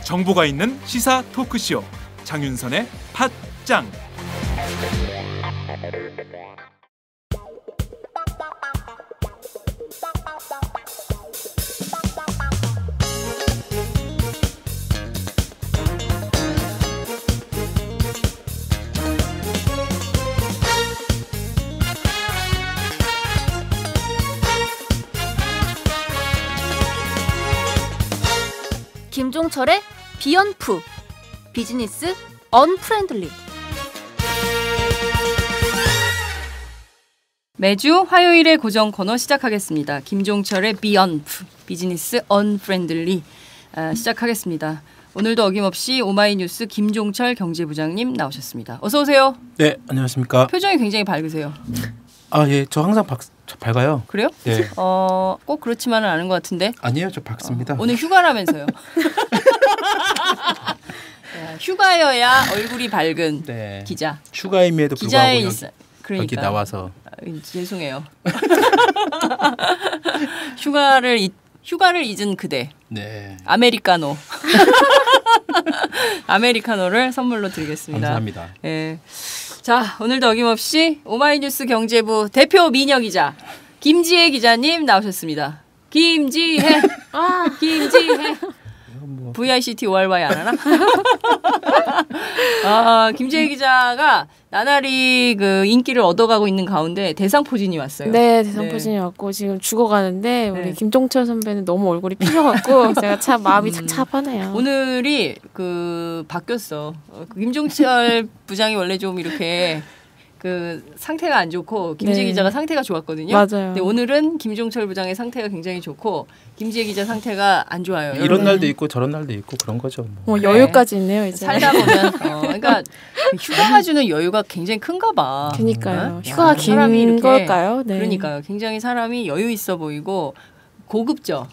정보가 있는 시사 토크쇼 장윤선의 팟짱. 김종철의 비언프 비즈니스 언프렌들리. 매주 화요일에 고정 코너 시작하겠습니다. 김종철의 비언프 비즈니스 언프렌들리 시작하겠습니다. 오늘도 어김없이 오마이뉴스 김종철 경제부장님 나오셨습니다. 어서 오세요. 네, 안녕하십니까. 표정이 굉장히 밝으세요. 아, 예, 저 항상 밝아요. 그래요? 네. 꼭 그렇지만은 않은 것 같은데. 아니에요, 저 밝습니다. 오늘 휴가라면서요. 휴가여야 얼굴이 밝은 네. 기자. 휴가임에도 불구하고 그러니까. 여기 나와서. 죄송해요. 휴가를 잊은 그대. 네. 아메리카노. 아메리카노를 선물로 드리겠습니다. 감사합니다. 예. 자, 오늘도 어김없이 오마이뉴스 경제부 대표 미녀 기자 김지혜 기자님 나오셨습니다. 김지혜. 김지혜. VICT ORY 안 하나? 김지혜 기자가 나날이 그 인기를 얻어가고 있는 가운데 대상포진이 왔어요. 네, 대상포진이 왔고 지금 죽어가는데 우리 김종철 선배는 너무 얼굴이 피셔갖고 제가 참 마음이 착잡하네요. 오늘이 바뀌었어. 김종철 부장이 원래 좀 이렇게 상태가 안 좋고 김지혜 기자가 상태가 좋았거든요. 맞아요. 근데 오늘은 김종철 부장의 상태가 굉장히 좋고 김지혜 기자 상태가 안 좋아요. 이런 날도 있고 저런 날도 있고 그런 거죠. 뭐 여유까지 있네요 이제. 살다 보면 그러니까 휴가가 주는 여유가 굉장히 큰가 봐. 그러니까요. 휴가가 긴 걸까요? 네. 그러니까요. 굉장히 사람이 여유 있어 보이고 고급져.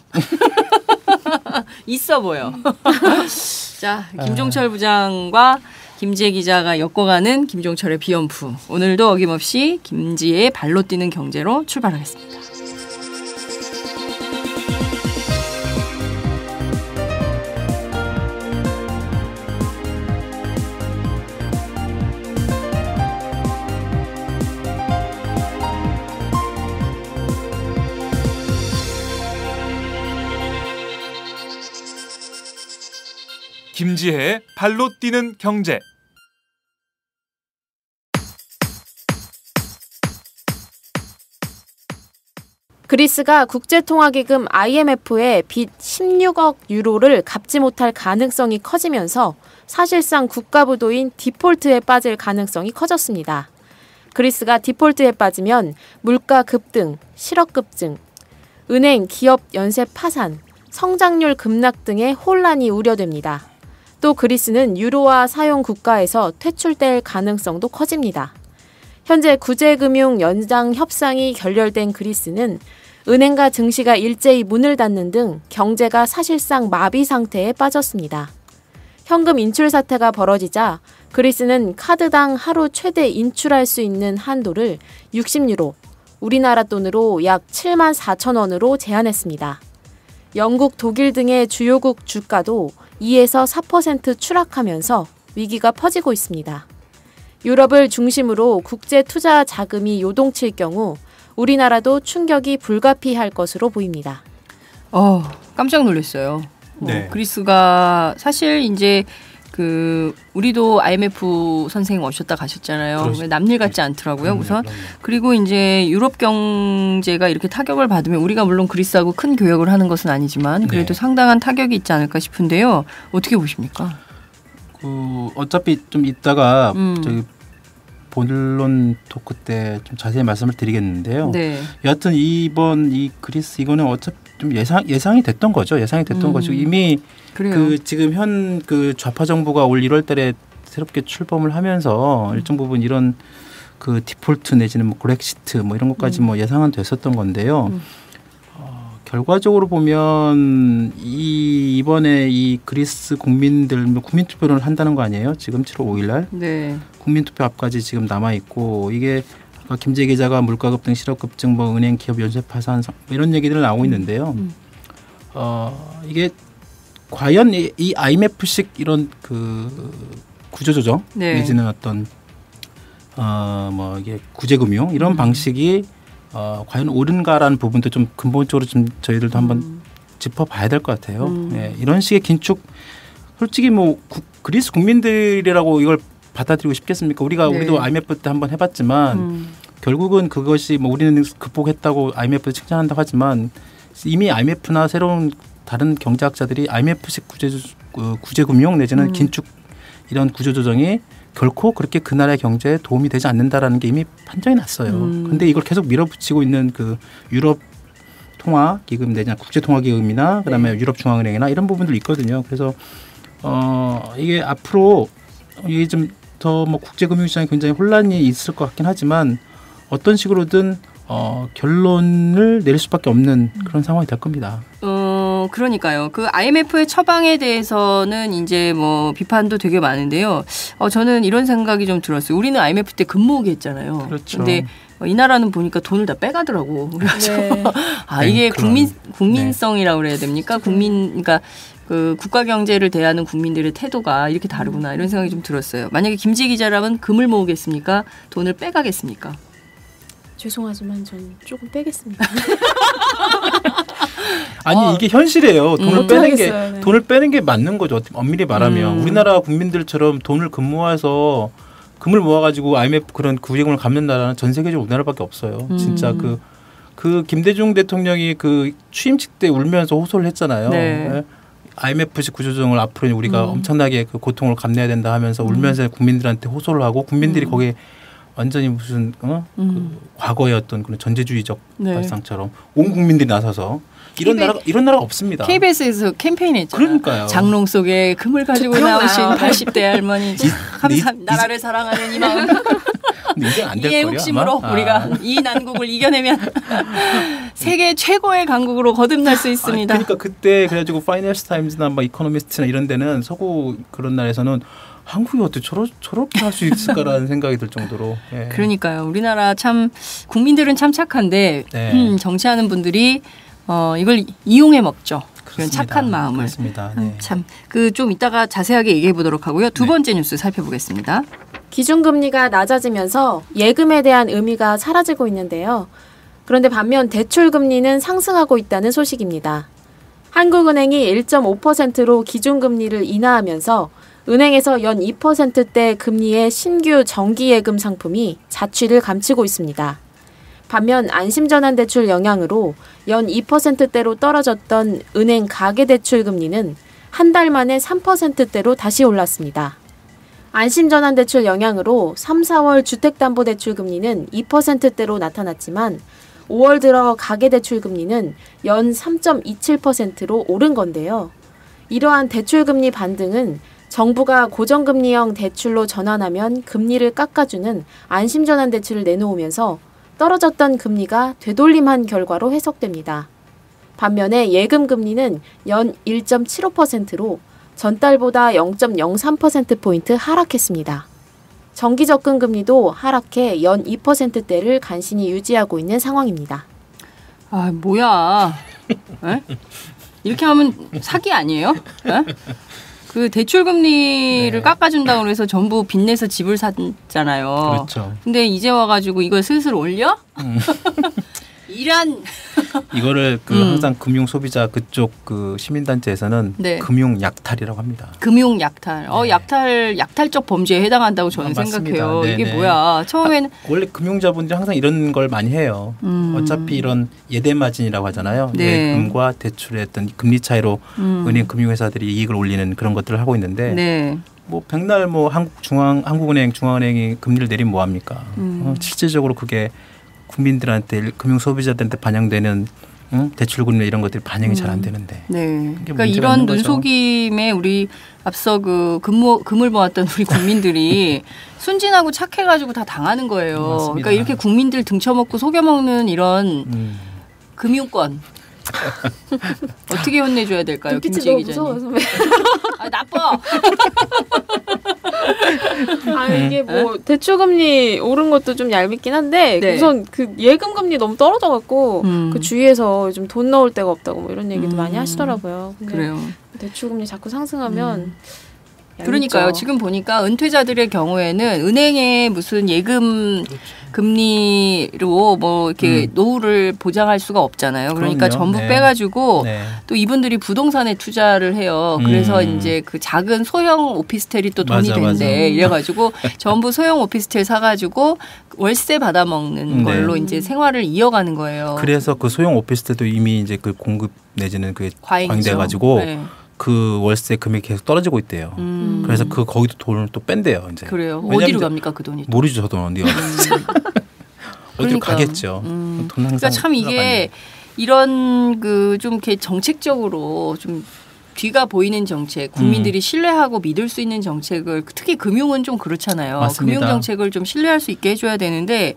있어 보여. 자, 김종철 부장과 김지혜 기자가 엮어가는 김종철의 비언프. 오늘도 어김없이 김지혜의 발로 뛰는 경제로 출발하겠습니다. 김지혜의 발로 뛰는 경제. 그리스가 국제통화기금 IMF에 빚 16억 유로를 갚지 못할 가능성이 커지면서 사실상 국가부도인 디폴트에 빠질 가능성이 커졌습니다. 그리스가 디폴트에 빠지면 물가 급등, 실업 급증, 은행, 기업 연쇄 파산, 성장률 급락 등의 혼란이 우려됩니다. 또 그리스는 유로화 사용 국가에서 퇴출될 가능성도 커집니다. 현재 구제금융 연장 협상이 결렬된 그리스는 은행과 증시가 일제히 문을 닫는 등 경제가 사실상 마비 상태에 빠졌습니다. 현금 인출 사태가 벌어지자 그리스는 카드당 하루 최대 인출할 수 있는 한도를 60유로, 우리나라 돈으로 약 7만 4천 원으로 제한했습니다. 영국, 독일 등의 주요국 주가도 2에서 4% 추락하면서 위기가 퍼지고 있습니다. 유럽을 중심으로 국제 투자 자금이 요동칠 경우 우리나라도 충격이 불가피할 것으로 보입니다. 깜짝 놀랐어요. 네. 그리스가 사실 이제 우리도 IMF 선생님 오셨다 가셨잖아요. 남일 같지 않더라고요. 우선. 그리고 이제 유럽 경제가 이렇게 타격을 받으면 우리가 물론 그리스하고 큰 교역을 하는 것은 아니지만 그래도 상당한 타격이 있지 않을까 싶은데요. 어떻게 보십니까? 어차피 좀 이따가 저기 본론 토크 때 좀 자세히 말씀을 드리겠는데요. 네. 여하튼 이번 이 그리스 이거는 어차피 좀 예상이 됐던 거죠. 예상이 됐던 거죠. 이미 그래요. 지금 좌파 정부가 올 1월달에 새롭게 출범을 하면서 일정 부분 이런 디폴트 내지는 그렉시트 이런 것까지 예상은 됐었던 건데요. 결과적으로 보면 이번에 이 그리스 국민들 국민투표를 한다는 거 아니에요? 지금 7월 5일 날. 네. 국민투표 앞까지 지금 남아 있고 이게 김재 기자가 물가 급등, 실업 급증, 뭐 은행 기업 연쇄 파산 이런 얘기들 나오고 있는데요. 이게 과연 이 IMF식 이런 그 구조조정 네. 내지는 어떤 뭐 이게 구제금융 이런 방식이 과연 옳은가라는 부분도 좀 근본적으로 좀 저희들도 한번 짚어봐야 될 것 같아요. 예, 이런 식의 긴축 솔직히 뭐 그리스 국민들이라고 이걸 받아들이고 싶겠습니까? 우리도 IMF 때 한번 해봤지만 결국은 그것이 뭐 우리는 극복했다고 IMF를 칭찬한다고 하지만 이미 IMF나 새로운 다른 경제학자들이 IMF식 구제금융 내지는 긴축 이런 구조조정이 결코 그렇게 그 나라의 경제에 도움이 되지 않는다라는 게 이미 판정이 났어요. 그런데 이걸 계속 밀어붙이고 있는 그 유럽 통화기금 내지는 국제통화기금이나 그다음에 유럽중앙은행이나 이런 부분들이 있거든요. 그래서 이게 앞으로 이게 좀 더 뭐 국제금융시장에 굉장히 혼란이 있을 것 같긴 하지만 어떤 식으로든 결론을 내릴 수밖에 없는 그런 상황이 될 겁니다. 그러니까요. 그 IMF의 처방에 대해서는 이제 뭐 비판도 되게 많은데요. 저는 이런 생각이 좀 들었어요. 우리는 IMF 때 근무오기 했잖아요. 그렇죠. 근데 이 나라는 보니까 돈을 다 빼가더라고. 그래서 이게 국민성이라고 그래야 됩니까? 그러니까 그 국가 경제를 대하는 국민들의 태도가 이렇게 다르구나 이런 생각이 좀 들었어요. 만약에 김재 기자라면 금을 모으겠습니까? 돈을 빼가겠습니까? 죄송하지만 전 조금 빼겠습니다. 아니 이게 현실이에요. 네. 돈을 빼는 게 맞는 거죠. 엄밀히 말하면 우리나라 국민들처럼 돈을 금모아서 금을 모아가지고 IMF 그런 구제금을 갚는 나라는 전 세계적으로 우리나라밖에 없어요. 진짜 그 김대중 대통령이 그 취임식 때 울면서 호소를 했잖아요. 네. IMF식 구조조정을 앞으로 우리가 엄청나게 그 고통을 감내야 된다 하면서 울면서 국민들한테 호소를 하고 국민들이 거기에 완전히 무슨 그 과거의 어떤 그런 전제주의적 발상처럼 온 국민들이 나서서 이런 나라가 없습니다. KBS에서 캠페인했잖아요. 그러니까요. 장롱 속에 금을 가지고 나오신 80대 할머니 나라를 사랑하는 이 마음. 이의 욱심으로 우리가 이 난국을 이겨내면 세계 최고의 강국으로 거듭날 수 있습니다. 그러니까 그때 그래가지고 파이낸스 타임즈나 뭐 이코노미스트나 이런 데는 서구 그런 나라에서는 한국이 어떻게 저렇게 할 수 있을까라는 생각이 들 정도로. 예. 그러니까요. 우리나라 참 국민들은 참 착한데 정치하는 분들이 이걸 이용해 먹죠. 그런 착한 마음을. 그렇습니다. 네. 참 그 좀 이따가 자세하게 얘기해 보도록 하고요. 두 번째 뉴스 살펴보겠습니다. 기준금리가 낮아지면서 예금에 대한 의미가 사라지고 있는데요. 그런데 반면 대출금리는 상승하고 있다는 소식입니다. 한국은행이 1.5%로 기준금리를 인하하면서 은행에서 연 2%대 금리의 신규 정기예금 상품이 자취를 감추고 있습니다. 반면 안심전환대출 영향으로 연 2%대로 떨어졌던 은행 가계대출 금리는 한 달 만에 3%대로 다시 올랐습니다. 안심전환대출 영향으로 3, 4월 주택담보대출 금리는 2%대로 나타났지만 5월 들어 가계대출 금리는 연 3.27%로 오른 건데요. 이러한 대출금리 반등은 정부가 고정금리형 대출로 전환하면 금리를 깎아주는 안심전환대출을 내놓으면서 떨어졌던 금리가 되돌림한 결과로 해석됩니다. 반면에 예금금리는 연 1.75%로 전달보다 0.03%포인트 하락했습니다. 정기적금금리도 하락해 연 2%대를 간신히 유지하고 있는 상황입니다. 아 뭐야. 이렇게 하면 사기 아니에요? 그 대출 금리를 깎아준다고 그래서 전부 빚내서 집을 샀잖아요. 그렇죠. 근데 이제 와가지고 이걸 슬슬 올려? 이란 이거를 항상 금융 소비자 그쪽 그 시민단체에서는 금융 약탈이라고 합니다. 금융 약탈. 약탈적 범죄에 해당한다고 저는 생각해요. 네네. 이게 뭐야? 처음에는 원래 금융자분들이 항상 이런 걸 많이 해요. 어차피 이런 예대마진이라고 하잖아요. 예금과 대출의 어떤 금리 차이로 은행 금융회사들이 이익을 올리는 그런 것들을 하고 있는데 뭐 백날 뭐 한국은행 중앙은행이 금리를 내리면 뭐 합니까? 실질적으로 그게 국민들한테 금융 소비자들한테 반영되는 대출 금리 이런 것들이 반영이 잘 안 되는데. 그러니까 이런 눈속임에 우리 앞서 그 금을 모았던 우리 국민들이 순진하고 착해가지고 다 당하는 거예요. 맞습니다. 그러니까 이렇게 국민들 등쳐먹고 속여먹는 이런 금융권. 어떻게 혼내줘야 될까요, 눈빛이 김지혜 너무 기자님? 무서워요, 선배. 아, 나빠. 아 이게 뭐 대출금리 오른 것도 좀 얄밉긴 한데 네. 우선 그 예금금리 너무 떨어져갖고 그 주위에서 좀 돈 넣을 데가 없다고 뭐 이런 얘기도 많이 하시더라고요. 근데 그래요. 대출금리 자꾸 상승하면 얄밉죠. 그러니까요. 지금 보니까 은퇴자들의 경우에는 은행에 무슨 예금 금리로 뭐 이렇게 노후를 보장할 수가 없잖아요. 그러니까 그럼요. 전부 네. 빼가지고 네. 또 이분들이 부동산에 투자를 해요. 그래서 이제 그 작은 소형 오피스텔이 또 돈이 맞아, 된대. 맞아. 이래가지고 전부 소형 오피스텔 사가지고 월세 받아먹는 네. 걸로 이제 생활을 이어가는 거예요. 그래서 그 소형 오피스텔도 이미 이제 그 공급 내지는 그 과잉이죠. 과잉돼가지고 네. 그 월세 금액이 계속 떨어지고 있대요. 그래서 그 거기도 돈을 또 뺀대요. 이제. 그래요. 왜냐면 어디로 이제 갑니까 그 돈이? 모르죠, 저도 어디가. 어디로 그러니까요. 가겠죠. 돈 항상. 그러니까 참 이게 이런 그 좀 이렇게 정책적으로 좀 뒤가 보이는 정책, 국민들이 신뢰하고 믿을 수 있는 정책을 특히 금융은 좀 그렇잖아요. 맞습니다. 금융 정책을 좀 신뢰할 수 있게 해줘야 되는데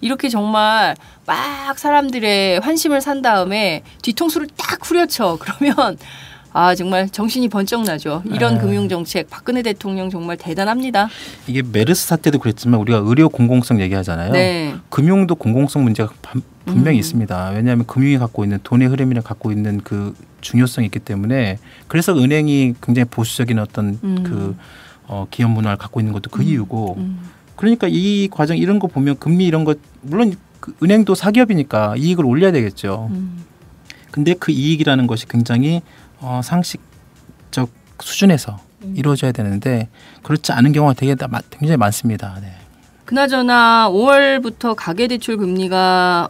이렇게 정말 막 사람들의 환심을 산 다음에 뒤통수를 딱 후려쳐 그러면 아 정말 정신이 번쩍 나죠. 이런 금융 정책 박근혜 대통령 정말 대단합니다. 이게 메르스 사태도 그랬지만 우리가 의료 공공성 얘기하잖아요. 네. 금융도 공공성 문제가 분명히 있습니다. 왜냐하면 금융이 갖고 있는 돈의 흐름이랑 갖고 있는 그 중요성이 있기 때문에 그래서 은행이 굉장히 보수적인 어떤 그 기업 문화를 갖고 있는 것도 그 이유고 그러니까 이 과정 이런 거 보면 금리 이런 거 물론 그 은행도 사기업이니까 이익을 올려야 되겠죠. 근데 그 이익이라는 것이 굉장히 상식적 수준에서 이루어져야 되는데 그렇지 않은 경우가 되게 굉장히 많습니다. 네. 그나저나 5월부터 가계대출 금리가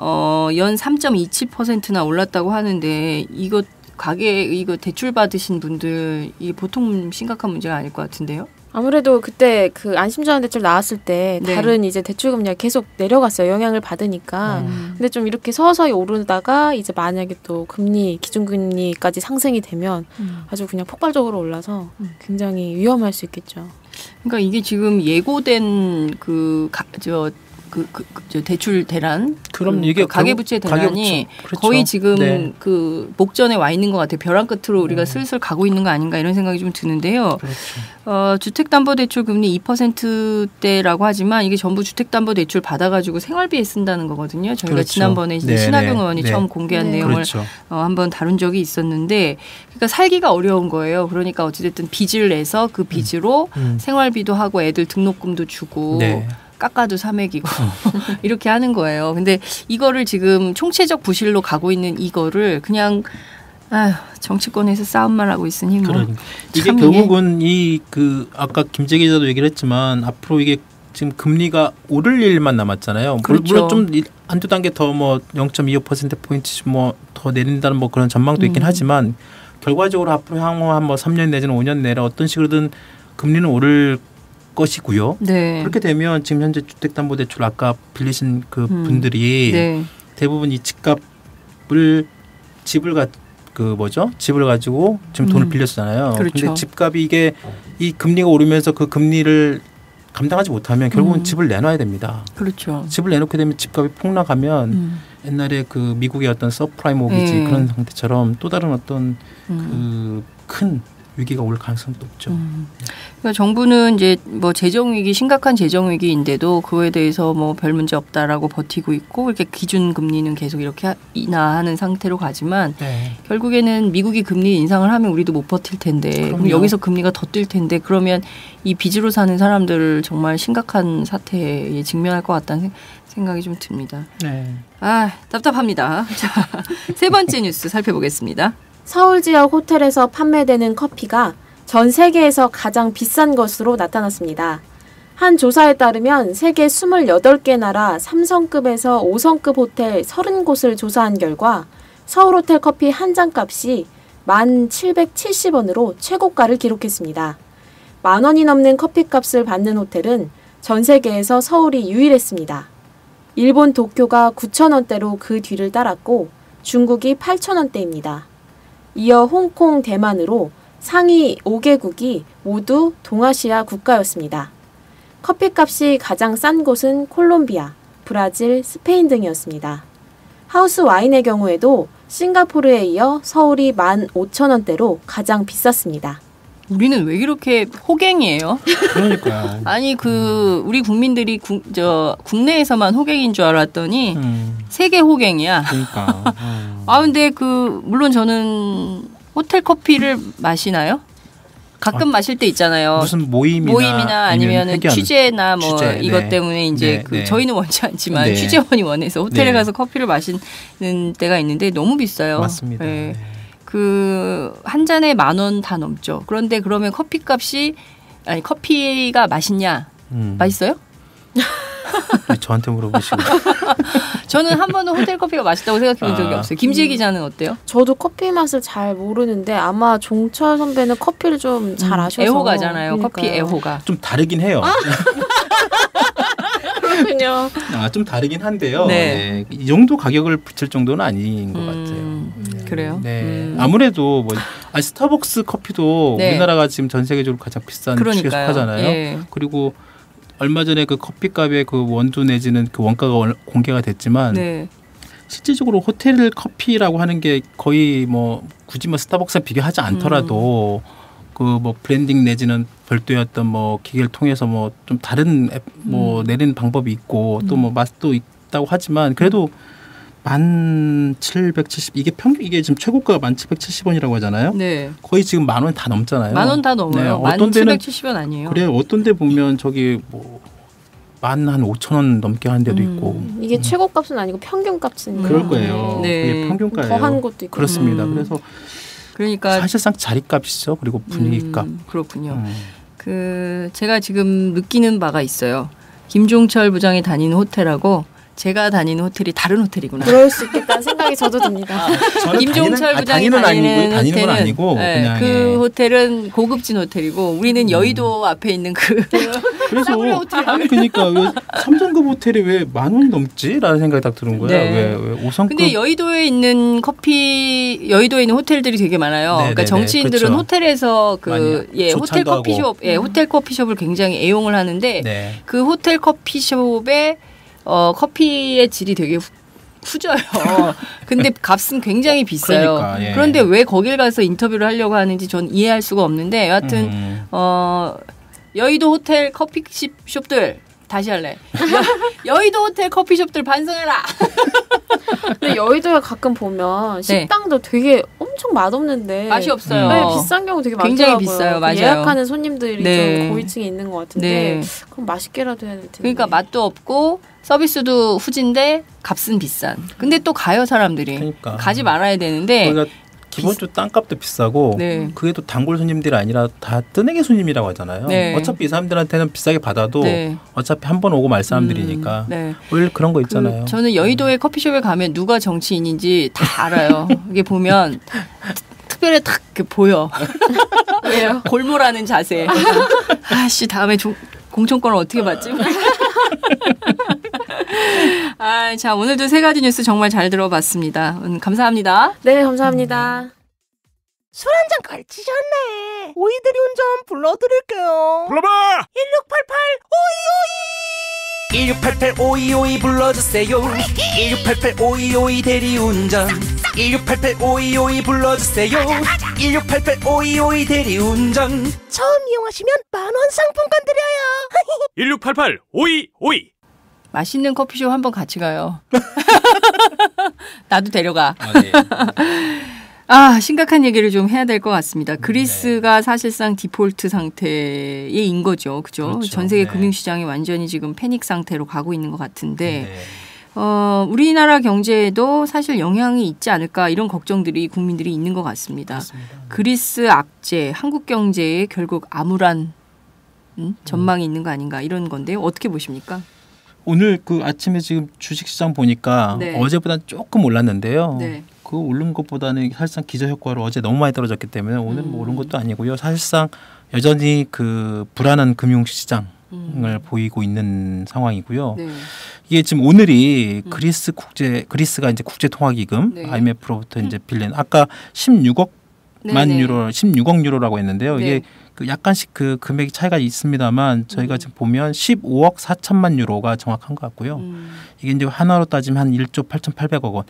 연 3.27%나 올랐다고 하는데 이거 대출 받으신 분들 이게 보통 심각한 문제가 아닐 것 같은데요. 아무래도 그때 그 안심전환대출 나왔을 때 네. 다른 이제 대출금리가 계속 내려갔어요. 영향을 받으니까. 근데 좀 이렇게 서서히 오르다가 이제 만약에 또 금리 기준금리까지 상승이 되면 아주 그냥 폭발적으로 올라서 굉장히 위험할 수 있겠죠. 그러니까 이게 지금 예고된 저 대출 대란, 그럼 이게 가계부채 대란이 그렇죠. 거의 지금 네. 그 목전에 와 있는 것 같아요. 벼랑 끝으로 우리가 슬슬 가고 있는 거 아닌가 이런 생각이 좀 드는데요. 그렇죠. 주택담보대출 금리 2%대라고 하지만 이게 전부 주택담보대출 받아가지고 생활비에 쓴다는 거거든요. 저희가 그렇죠. 지난번에 이제 네, 신하경 네, 의원이 네. 처음 공개한 네. 내용을 그렇죠. 한번 다룬 적이 있었는데, 그러니까 살기가 어려운 거예요. 그러니까 어찌됐든 빚을 내서 그 빚으로 생활비도 하고 애들 등록금도 주고. 네. 깎아도 사맥이고 이렇게 하는 거예요. 근데 이거를 지금 총체적 부실로 가고 있는 이거를 그냥 정치권에서 싸움만 하고 있으니 뭐 그러니까. 이게 결국은 이 그 아까 김재 기자도 얘기를 했지만 앞으로 이게 지금 금리가 오를 일만 남았잖아요. 그렇죠. 물론 좀 한두 단계 더 뭐 0.25%포인트 뭐 더 내린다는 뭐 그런 전망도 있긴 하지만 결과적으로 앞으로 향후 한 뭐 3년 내지는 5년 내에 어떤 식으로든 금리는 오를 것이고요. 네. 그렇게 되면 지금 현재 주택담보대출 아까 빌리신 그 분들이 네. 대부분 이 집을 집을 가지고 지금 돈을 빌렸잖아요. 그렇죠. 근데 집값이 이게 이 금리가 오르면서 그 금리를 감당하지 못하면 결국은 집을 내놔야 됩니다. 그렇죠. 집을 내놓게 되면 집값이 폭락하면 옛날에 그 미국의 어떤 서프라임 모기지 네. 그런 상태처럼 또 다른 어떤 그 큰 위기가 올 가능성도 높죠. 그러니까 정부는 이제 뭐 재정 위기, 심각한 재정 위기인데도 그거에 대해서 뭐 별 문제 없다라고 버티고 있고 이렇게 기준 금리는 계속 이렇게 인하하는 상태로 가지만 네. 결국에는 미국이 금리 인상을 하면 우리도 못 버틸 텐데 그럼 여기서 금리가 더 뛸 텐데 그러면 이 빚으로 사는 사람들을 정말 심각한 사태에 직면할 것 같다는 생각이 좀 듭니다. 네. 답답합니다. 자, 세 번째 뉴스 살펴보겠습니다. 서울 지역 호텔에서 판매되는 커피가 전 세계에서 가장 비싼 것으로 나타났습니다. 한 조사에 따르면 세계 28개 나라 3성급에서 5성급 호텔 30곳을 조사한 결과 서울 호텔 커피 한 잔 값이 1,770원으로 최고가를 기록했습니다. 10,000원이 넘는 커피값을 받는 호텔은 전 세계에서 서울이 유일했습니다. 일본 도쿄가 9,000원대로 그 뒤를 따랐고 중국이 8,000원대입니다. 이어 홍콩, 대만으로 상위 5개국이 모두 동아시아 국가였습니다. 커피값이 가장 싼 곳은 콜롬비아, 브라질, 스페인 등이었습니다. 하우스 와인의 경우에도 싱가포르에 이어 서울이 15,000원대로 가장 비쌌습니다. 우리는 왜 이렇게 호갱이에요? 그러니까요. 아니 우리 국민들이 국내에서만 호갱인 줄 알았더니 세계 호갱이야. 그러니까. 근데 물론 저는 호텔 커피를 마시나요? 가끔 마실 때 있잖아요. 무슨 모임이나 아니면 취재나 뭐 취재, 이것 네. 때문에 이제 네. 저희는 원치 않지만 네. 취재원이 원해서 호텔에 네. 가서 커피를 마시는 때가 있는데 너무 비싸요. 맞습니다. 네. 한 잔에 10,000원 다 넘죠. 그런데 그러면 커피가 맛있냐? 맛있어요? 저한테 물어보시고. 저는 한 번도 호텔 커피가 맛있다고 생각해 본 적이 없어요. 김지혜 기자는 어때요? 저도 커피 맛을 잘 모르는데 아마 종철 선배는 커피를 좀 잘 아셔서. 애호가잖아요. 그러니까요. 커피 애호가. 좀 다르긴 해요. 그렇군요. 좀 다르긴 한데요. 네. 네. 이 정도 가격을 붙일 정도는 아닌 것 같아요. 그래요? 네. 아무래도 스타벅스 커피도 네. 우리나라가 지금 전 세계적으로 가장 비싼 축에 속하잖아요. 예. 그리고 얼마 전에 그 커피값의 그 원두 내지는 그 원가가 공개가 됐지만 네. 실질적으로 호텔 커피라고 하는 게 거의 굳이 스타벅스와 비교하지 않더라도 그 브랜딩 내지는 별도의 어떤 기계를 통해서 좀 다른 내리는 방법이 있고 또 맛도 있다고 하지만 그래도 1,770 이게 지금 최고가가 1,770원이라고 하잖아요. 네. 거의 지금 10,000원 다 넘잖아요. 10,000원 다 넘어요. 네. 어떤 데는 1,770원 아니에요. 그래요. 어떤 데 보면 저기 15,000원 넘게 하는 데도 있고. 이게 최고값은 아니고 평균값은 그럴 거예요. 네. 그게 평균가예요. 더한 곳도 있고. 그렇습니다. 그래서 그러니까 사실상 자리값이죠. 그리고 분위기값. 그렇군요. 제가 지금 느끼는 바가 있어요. 김종철 부장이 다니는 호텔하고 제가 다니는 호텔이 다른 호텔이구나. 그럴 수 있겠다는 생각이 저도 듭니다. 김종철 부장이 다니는 건 호텔은 아니고 네, 그냥 호텔은 고급진 호텔이고 우리는 여의도 앞에 있는 그래서 싸구려 호텔. 그러니까 왜 3성급 호텔이 왜 10,000원이 넘지?라는 생각이 딱 드는 거예요. 네. 왜 5성급? 근데 여의도에 있는 호텔들이 되게 많아요. 네, 그러니까 네, 정치인들은 그렇죠. 호텔에서 호텔 조찬도 커피숍, 호텔 커피숍을 굉장히 애용을 하는데 네. 그 호텔 커피숍에 커피의 질이 되게 후져요. 근데 값은 굉장히 비싸요. 그러니까, 예. 그런데 왜 거길 가서 인터뷰를 하려고 하는지 전 이해할 수가 없는데 여하튼 여의도 호텔 커피숍들 다시 할래. 여의도 호텔 커피숍들 반성해라. 근데 여의도에 가끔 보면 식당도 되게 엄청 맛없는데 맛이 없어요. 네, 비싼 경우 되게 굉장히 많더라고요. 비싸요. 맞아요. 예약하는 손님들이 네. 좀 고위층에 있는 것 같은데 네. 그럼 맛있게라도 해야 될 텐데. 그러니까 맛도 없고 서비스도 후진데 값은 비싼. 근데 또 가요 사람들이. 그러니까. 가지 말아야 되는데. 거기가 기본적으로 땅값도 비싸고 네. 그게 또 단골 손님들이 아니라 다 뜨내기 손님이라고 하잖아요. 네. 어차피 이 사람들한테는 비싸게 받아도 네. 어차피 한 번 오고 말 사람들이니까 네. 원래 그런 거 있잖아요. 저는 여의도의 커피숍에 가면 누가 정치인인지 다 알아요. 이게 보면 특별히 딱 보여. 왜요? 골몰하는 자세. 아씨 다음에 공천권을 어떻게 받지? 자 오늘도 세 가지 뉴스 정말 잘 들어봤습니다. 감사합니다. 네, 감사합니다. 술 한 잔 걸치셨네. 오이들이 운전 불러드릴게요. 불러봐. 1688 오이오이 불러주세요. 1688 오이오이 대리운전. 1688 오이오이 불러주세요. 1688 오이오이 대리운전. 처음 이용하시면 10,000원 상품권 드려요. 1688 5252. 맛있는 커피숍 한번 같이 가요. 나도 데려가. 심각한 얘기를 좀 해야 될 것 같습니다. 그리스가 사실상 디폴트 상태인 거죠. 그죠? 그렇죠. 전 세계 네. 금융시장이 완전히 지금 패닉 상태로 가고 있는 것 같은데 네. 우리나라 경제에도 사실 영향이 있지 않을까 이런 걱정들이 국민들이 있는 것 같습니다. 맞습니다. 그리스 악재, 한국 경제에 결국 암울한 전망이 있는 거 아닌가 이런 건데요. 어떻게 보십니까? 오늘 그 아침에 지금 주식시장 보니까 네. 어제보다 조금 올랐는데요. 네. 그 오른 것보다는 사실상 기저 효과로 어제 너무 많이 떨어졌기 때문에 오늘 뭐 오른 것도 아니고요. 사실상 여전히 그 불안한 금융시장을 보이고 있는 상황이고요. 네. 이게 지금 오늘이 그리스가 이제 국제통화기금 네. IMF로부터 이제 빌린 아까 16억만 네, 네. 유로, 16억 유로라고 했는데요. 네. 이게 그 약간씩 그 금액 차이가 있습니다만 저희가 지금 보면 15억 4천만 유로가 정확한 것 같고요. 이게 이제 하나로 따지면 한 1조 8,800억 원.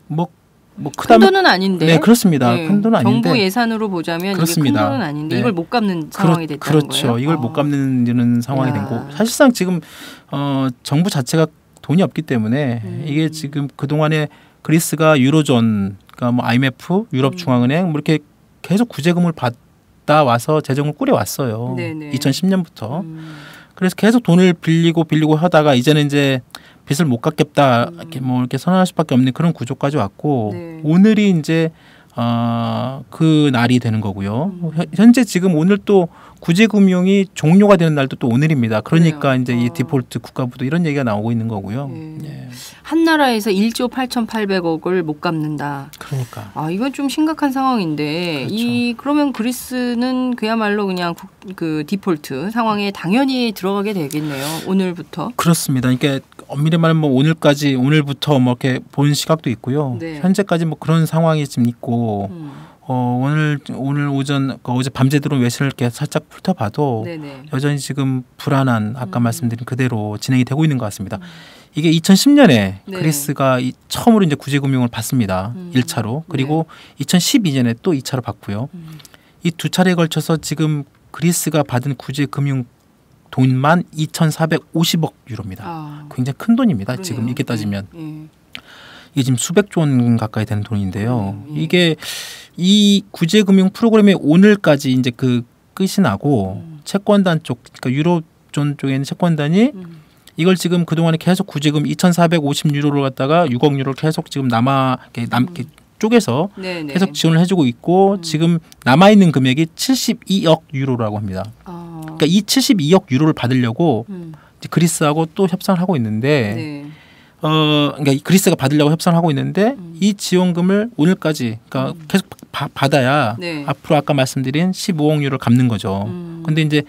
뭐 뭐 큰 돈은 아닌데. 네, 그렇습니다. 큰 돈은 아닌데 정부 예산으로 보자면 그렇습니다. 이게 큰 돈은 아닌데 네. 이걸 못 갚는 상황이 됐다는 그렇죠. 거예요. 이걸 못 갚는 상황이 된 거고 사실상 지금 정부 자체가 돈이 없기 때문에 이게 지금 그 동안에 그리스가 유로존, 그러니까 뭐 IMF, 유럽중앙은행 뭐 이렇게 계속 구제금을 받다 와서 재정을 꾸려왔어요. 2010년부터. 그래서 계속 돈을 빌리고 하다가 이제는 이제 빚을 못 갚겠다 이렇게 뭐 이렇게 선언할 수밖에 없는 그런 구조까지 왔고 오늘이 이제 그 날이 되는 거고요. 현재 지금 오늘 또 구제금융이 종료가 되는 날도 또 오늘입니다. 그러니까 그래요. 이제 이 디폴트 국가부도 이런 얘기가 나오고 있는 거고요. 예. 한 나라에서 1조 8,800억을 못 갚는다. 그러니까. 이건 좀 심각한 상황인데 그렇죠. 그러면 그리스는 그야말로 그냥 그 디폴트 상황에 당연히 들어가게 되겠네요. 오늘부터. 그렇습니다. 그러니까 엄밀히 말하면 뭐 오늘부터 뭐 이렇게 본 시각도 있고요. 네. 현재까지 뭐 그런 상황이 지금 있고 오늘 오전 어제 밤새 들어온 외신을 이렇게 살짝 훑어봐도 여전히 지금 불안한 아까 말씀드린 그대로 진행이 되고 있는 것 같습니다. 이게 2010년에 그리스가 처음으로 이제 구제금융을 받습니다. 1차로. 그리고 2012년에 또 2차로 받고요. 이 두 차례에 걸쳐서 지금 그리스가 받은 구제금융 돈만 2,450억 유로입니다. 굉장히 큰 돈입니다. 그러네요. 지금 이렇게 따지면. 이게 지금 수백조 원 가까이 되는 돈인데요. 이게 이 구제금융 프로그램이 오늘까지 이제 그 끝이 나고 채권단 쪽, 그러니까 유로존 쪽에 있는 채권단이 이걸 지금 그동안에 계속 구제금 2,450유로를 갖다가 6억 유로를 계속 지금 이렇게 쪼개서 계속 지원을 해주고 있고 지금 남아있는 금액이 72억 유로라고 합니다. 그러니까 이 72억 유로를 받으려고 이제 그리스하고 또 협상을 하고 있는데 그러니까 그리스가 받으려고 협상을 하고 있는데 이 지원금을 오늘까지 그러니까 계속 받아야 앞으로 아까 말씀드린 15억 유로를 갚는 거죠. 근데 이제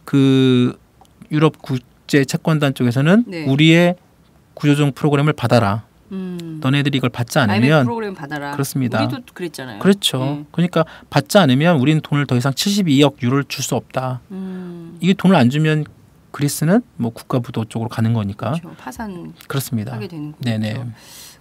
그 유럽 국제 채권단 쪽에서는 우리의 구조조정 프로그램을 받아라. 너네들이 이걸 받지 않으면 IMF 프로그램 받아라. 그렇습니다. 우리도 그랬잖아요. 그렇죠. 그러니까 받지 않으면 우리는 돈을 더 이상 72억 유로를 줄 수 없다. 이게 돈을 안 주면 그리스는 뭐 국가부도 쪽으로 가는 거니까. 그렇죠. 파산. 그렇습니다. 하게 되는 거죠. 네네.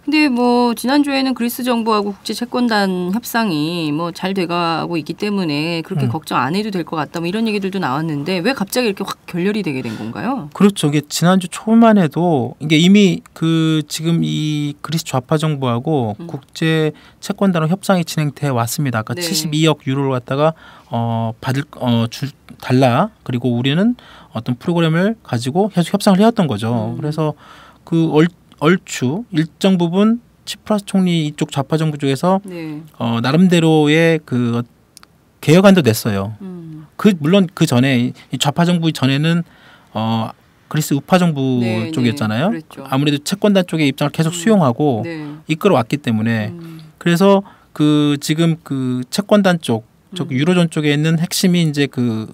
근데 뭐 지난주에는 그리스 정부하고 국제 채권단 협상이 뭐 잘 돼가고 있기 때문에 그렇게 걱정 안 해도 될 것 같다. 뭐 이런 얘기들도 나왔는데 왜 갑자기 이렇게 확 결렬이 되게 된 건가요? 그렇죠. 이게 지난주 초만 해도 이게 이미 그 지금 이 그리스 좌파 정부하고 국제 채권단으로 협상이 진행돼 왔습니다. 아까 72억 유로를 갖다가 달라. 그리고 우리는 어떤 프로그램을 가지고 계속 협상을 해왔던 거죠. 그래서 그 얼추 일정 부분 치프라스 총리 이쪽 좌파 정부 쪽에서 나름대로의 그 개혁안도 냈어요. 물론 그 전에 이 좌파 정부 전에는 그리스 우파 정부 쪽이었잖아요. 아무래도 채권단 쪽의 입장을 계속 수용하고 이끌어왔기 때문에 그래서 그 지금 그 채권단 쪽 유로존 쪽에 있는 핵심이 이제 그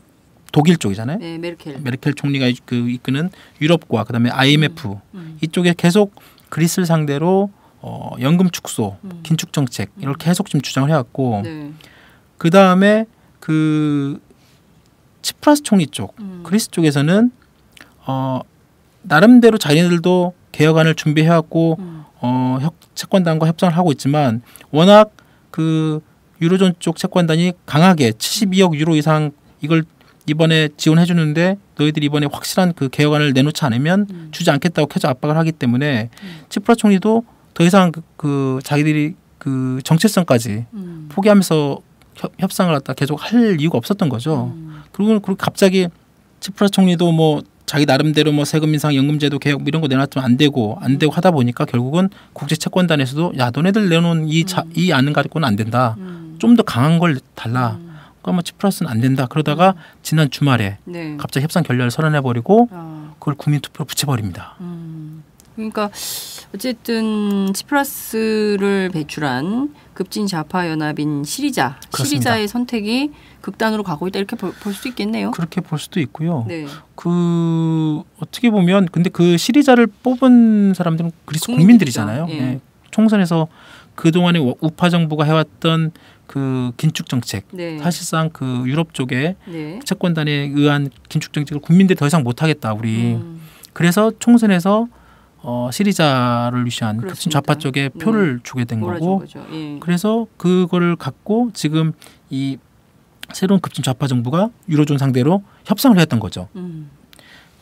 독일 쪽이잖아요. 메르켈 총리가 이끄는 유럽과 그다음에 IMF 이쪽에 계속 그리스를 상대로 연금 축소, 긴축 정책 이걸 계속 지금 주장을 해왔고 그 다음에 그 치프라스 총리 쪽 그리스 쪽에서는 나름대로 자기네들도 개혁안을 준비해왔고 채권단과 협상을 하고 있지만 워낙 그 유로존 쪽 채권단이 강하게 72억 유로 이상 이걸 이번에 지원해 주는데 너희들이 이번에 확실한 그 개혁안을 내놓지 않으면 주지 않겠다고 계속 압박을 하기 때문에 치프라스 총리도 더 이상 그 자기들이 그 정체성까지 포기하면서 협상을 갖다 계속 할 이유가 없었던 거죠. 그리고 갑자기 치프라스 총리도 뭐 자기 나름대로 뭐 세금 인상, 연금제도 개혁 이런 거 내놨으면 안 되고 하다 보니까 결국은 국제 채권단에서도 야 너네들 내놓은 이 안은 가지고는 안 된다. 좀 더 강한 걸 달라. 그러니까 뭐 치프라스는 안 된다. 그러다가 지난 주말에 갑자기 협상 결렬을 선언해버리고 그걸 국민투표로 붙여버립니다. 그러니까 어쨌든 치프라스를 배출한 급진 좌파 연합인 시리자, 시리자의 선택이 극단으로 가고 있다 이렇게 볼 수도 있겠네요. 그렇게 볼 수도 있고요. 그 어떻게 보면 근데 그 시리자를 뽑은 사람들은 그리스 국민들이잖아요. 총선에서 그 동안에 우파 정부가 해왔던 그 긴축 정책, 사실상 그 유럽 쪽에 채권단에 의한 긴축 정책을 국민들이 더 이상 못하겠다 우리. 그래서 총선에서 시리자를 위시한 그렇습니다. 급진 좌파 쪽에 표를 주게 된 거고 예. 그래서 그거를 갖고 지금 이 새로운 급진 좌파 정부가 유로존 상대로 협상을 했던 거죠.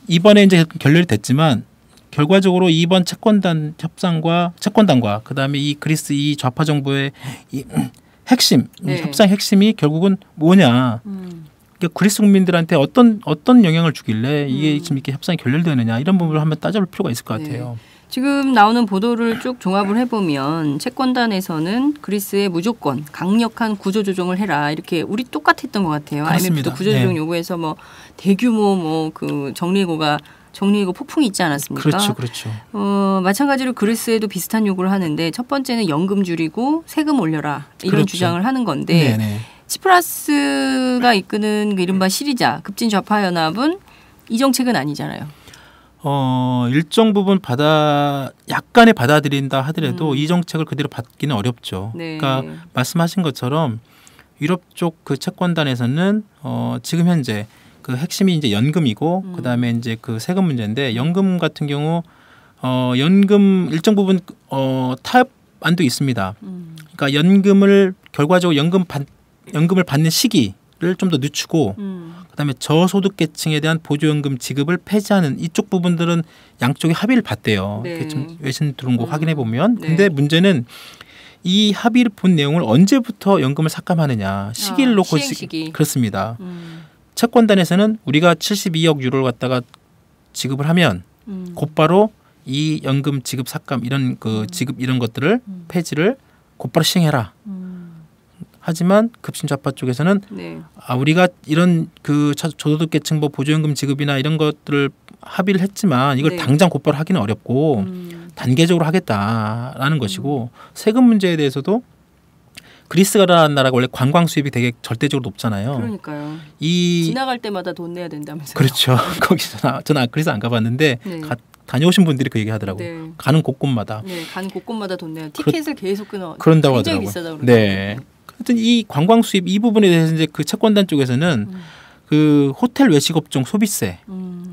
이번에 이제 결렬이 됐지만 결과적으로 이번 채권단과 그다음에 이 그리스 이 좌파 정부의 이 핵심 네. 협상 핵심이 결국은 뭐냐? 그러니까 그리스 국민들한테 어떤 영향을 주길래 이게 지금 이렇게 협상이 결렬되느냐 이런 부분을 한번 따져볼 필요가 있을 것 같아요. 지금 나오는 보도를 쭉 종합을 해보면 채권단에서는 그리스에 무조건 강력한 구조조정을 해라 이렇게 우리 똑같았던 것 같아요. 그렇습니다. IMF도 구조조정 네. 요구해서 뭐 대규모 뭐 그 정리해고 폭풍이 있지 않았습니까? 그렇죠. 마찬가지로 그리스에도 비슷한 요구를 하는데 첫 번째는 연금 줄이고 세금 올려라 이런 그렇죠. 주장을 하는 건데 네네. 치프라스가 이끄는 그 이른바 시리자 급진 좌파 연합은 이 정책은 아니잖아요. 일정 부분 약간의 받아들인다 하더라도 이 정책을 그대로 받기는 어렵죠. 네. 그러니까 말씀하신 것처럼 유럽 쪽 그 채권단에서는 지금 현재 그 핵심이 이제 연금이고 그다음에 이제 그 세금 문제인데 연금 같은 경우 연금 일정 부분 타협안도 있습니다. 그러니까 연금을 결과적으로 연금을 받는 시기를 좀 더 늦추고 그다음에 저소득계층에 대한 보조연금 지급을 폐지하는 이쪽 부분들은 양쪽이 합의를 봤대요. 네. 좀 외신 들어온 거 확인해 보면. 네. 근데 문제는 이 합의를 본 내용을 언제부터 연금을 삭감하느냐 시기를 놓고 시행 시기. 그렇습니다. 채권단에서는 우리가 72억 유로를 갖다가 지급을 하면 곧바로 이 연금 지급 삭감 이런 그 지급 이런 것들을 폐지를 곧바로 시행해라. 하지만 급진 좌파 쪽에서는 네. 우리가 이런 그 저소득계층 보조연금 지급이나 이런 것들을 합의를 했지만 이걸 네. 당장 곧바로 하기는 어렵고 단계적으로 하겠다라는 것이고 세금 문제에 대해서도 그리스라는 나라가 원래 관광 수입이 되게 절대적으로 높잖아요. 그러니까요. 이 지나갈 때마다 돈 내야 된다면서요. 그렇죠. 거기서 저는 그래서 안 가봤는데 네. 다녀오신 분들이 그 얘기 하더라고요. 네. 가는 곳곳마다 네, 가는 곳곳마다 돈 내야 티켓을 계속 끊어. 그런다고 굉장히 하더라고요. 비싸다고 네. 하여튼 이 관광 수입 이 부분에 대해서 이제 그 채권단 쪽에서는 그 호텔 외식 업종 소비세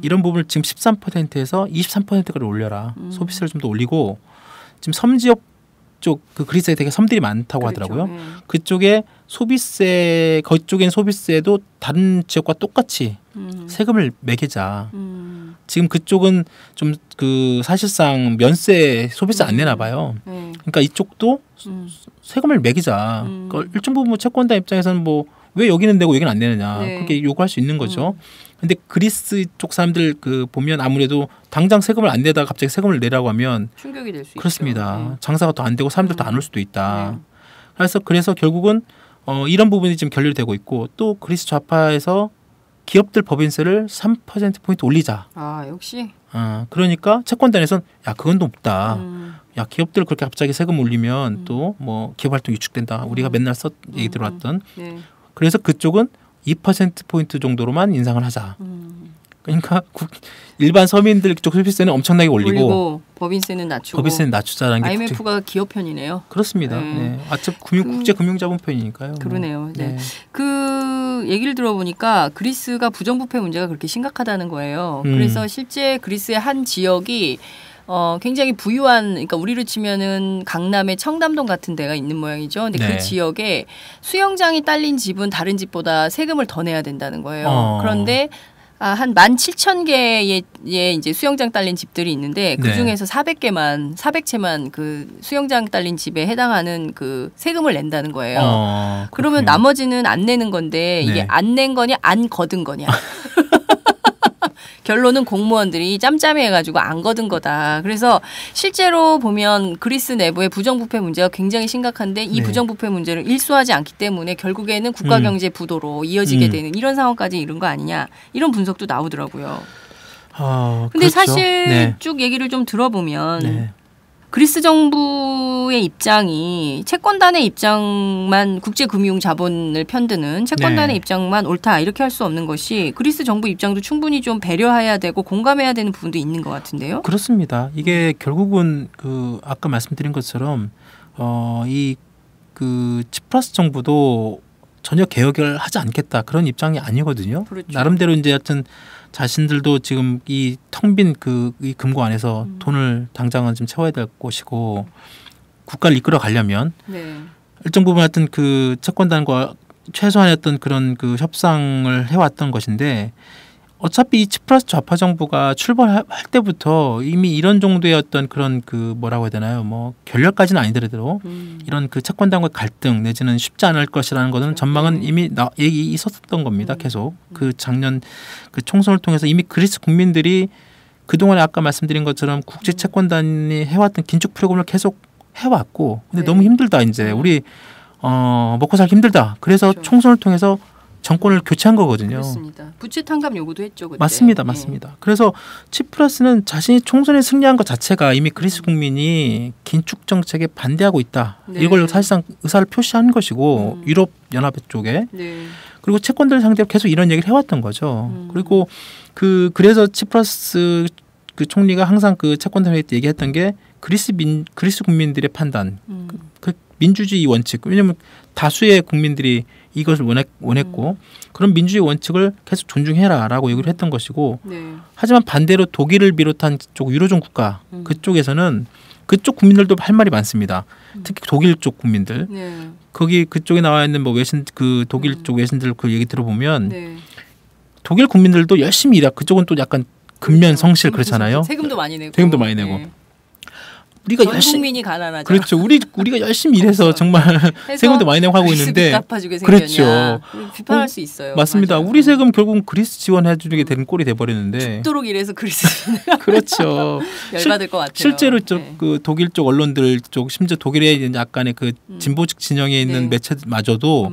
이런 부분을 지금 13%에서 23%까지 올려라. 소비세를 좀 더 올리고 지금 섬지역 쪽 그 그리스에 되게 섬들이 많다고 그렇죠. 하더라고요. 네. 그쪽에 소비세 그쪽엔 소비세도 다른 지역과 똑같이 세금을 매기자. 지금 그쪽은 좀 그 사실상 면세 소비세 안 내나 봐요. 네. 그러니까 이쪽도 세금을 매기자. 그러니까 일정 부분 채권단 입장에서는 뭐 왜 여기는 내고 여기는 안 내느냐 네. 그렇게 요구할 수 있는 거죠. 근데 그리스 쪽 사람들 그 보면 아무래도 당장 세금을 안 내다가 갑자기 세금을 내라고 하면 충격이 될 수 있죠. 그렇습니다. 네. 장사가 더 안 되고 사람들도 안 올 수도 있다. 네. 그래서 결국은 이런 부분이 지금 결렬되고 있고 또 그리스 좌파에서 기업들 법인세를 3%포인트 올리자. 아 역시. 그러니까 채권단에서는 야 그건 높다. 야 기업들 그렇게 갑자기 세금 올리면 또 뭐 기업 활동 위축된다. 우리가 맨날 얘기 들어왔던. 네. 그래서 그쪽은 2%포인트 정도로만 인상을 하자. 그러니까 일반 서민들 쪽 소비세는 엄청나게 올리고 법인세는 낮추고. 법인세는 낮추자라는 게 IMF가 기업 편이네요. 그렇습니다. 네. 네. 국제금융자본 편이니까요. 그러네요. 네. 네. 그 얘기를 들어보니까 그리스가 부정부패 문제가 그렇게 심각하다는 거예요. 그래서 실제 그리스의 한 지역이 굉장히 부유한, 그러니까 우리로 치면은 강남의 청담동 같은 데가 있는 모양이죠. 근데 네. 그 지역에 수영장이 딸린 집은 다른 집보다 세금을 더 내야 된다는 거예요. 그런데 한 17,000개의 이제 수영장 딸린 집들이 있는데 그 중에서 400채만 그 수영장 딸린 집에 해당하는 그 세금을 낸다는 거예요. 그러면 나머지는 안 내는 건데 이게 네. 안 낸 거냐 안 거둔 거냐. 결론은 공무원들이 짬짬이해가지고 안 거둔 거다. 그래서 실제로 보면 그리스 내부의 부정부패 문제가 굉장히 심각한데 이 네. 부정부패 문제를 일소하지 않기 때문에 결국에는 국가경제 부도로 이어지게 되는 이런 상황까지 이른 거 아니냐. 이런 분석도 나오더라고요. 근데 그렇죠. 사실 네. 쭉 얘기를 좀 들어보면 네. 그리스 정부의 입장이 채권단의 입장만 국제금융 자본을 편드는 채권단의 네. 입장만 옳다 이렇게 할 수 없는 것이 그리스 정부 입장도 충분히 좀 배려해야 되고 공감해야 되는 부분도 있는 것 같은데요. 그렇습니다. 이게 결국은 그 아까 말씀드린 것처럼 이 그 치프라스 정부도 전혀 개혁을 하지 않겠다 그런 입장이 아니거든요. 그렇죠. 나름대로 이제 하여튼 자신들도 지금 이 텅 빈 이 금고 안에서 돈을 당장은 좀 채워야 될 것이고 국가를 이끌어 가려면 네. 일정 부분 하여튼 그 채권단과 최소한의 어떤 그런 그 협상을 해왔던 것인데 어차피 이 치프라스 좌파 정부가 출범할 때부터 이미 이런 정도의 어떤 그런 그 뭐라고 해야 되나요? 뭐 결렬까지는 아니더라도 이런 그 채권단과의 갈등 내지는 쉽지 않을 것이라는 것은 전망은 이미 얘기 있었던 겁니다. 계속 그 작년 그 총선을 통해서 이미 그리스 국민들이 그동안에 아까 말씀드린 것처럼 국제 채권단이 해왔던 긴축 프로그램을 계속 해왔고 근데 네. 너무 힘들다 이제 우리 먹고 살기 힘들다. 그래서 그렇죠. 총선을 통해서 정권을 교체한 거거든요. 그렇습니다. 부채 탕감 요구도 했죠. 그때. 맞습니다. 네. 맞습니다. 그래서 치프라스는 자신이 총선에 승리한 것 자체가 이미 그리스 국민이 긴축 정책에 반대하고 있다. 네. 이걸 사실상 의사를 표시한 것이고 유럽 연합 쪽에 네. 그리고 채권들 상대로 계속 이런 얘기를 해왔던 거죠. 그리고 그래서 치프라스 그 총리가 항상 그 채권단 회의 때 얘기했던 게 그리스 국민들의 판단, 그 민주주의 원칙. 왜냐하면 다수의 국민들이 이것을 원했고 그런 민주주의 원칙을 계속 존중해라라고 얘기를 했던 것이고 네. 하지만 반대로 독일을 비롯한 쪽 유로존 국가 그쪽에서는 그쪽 국민들도 할 말이 많습니다. 특히 독일 쪽 국민들. 네. 거기 그쪽에 나와 있는 뭐 외신 그 독일 쪽 외신들 그 얘기 들어보면 네. 독일 국민들도 열심히 일하. 그쪽은 또 약간 근면 성실 그렇잖아요. 세금도 많이 내고. 세금도 많이 내고. 네. 우리가 전 열심히 국민이 가난하죠. 그렇죠. 우리가 열심히 일해서 정말 세금도 많이 내고 하고 있는데 갚아주게 생겼냐. 그렇죠. 비판할 수 있어요. 맞습니다. 맞아요. 우리 세금 결국은 그리스 지원해 주게 되는 꼴이 돼 버리는데. 죽도록 일해서 그리스 그렇죠. 열받을 것 같아요. 실제로 네. 그 독일 쪽 언론들 쪽 심지어 독일의 약간의 그 진보측 진영에 있는 네. 매체마저도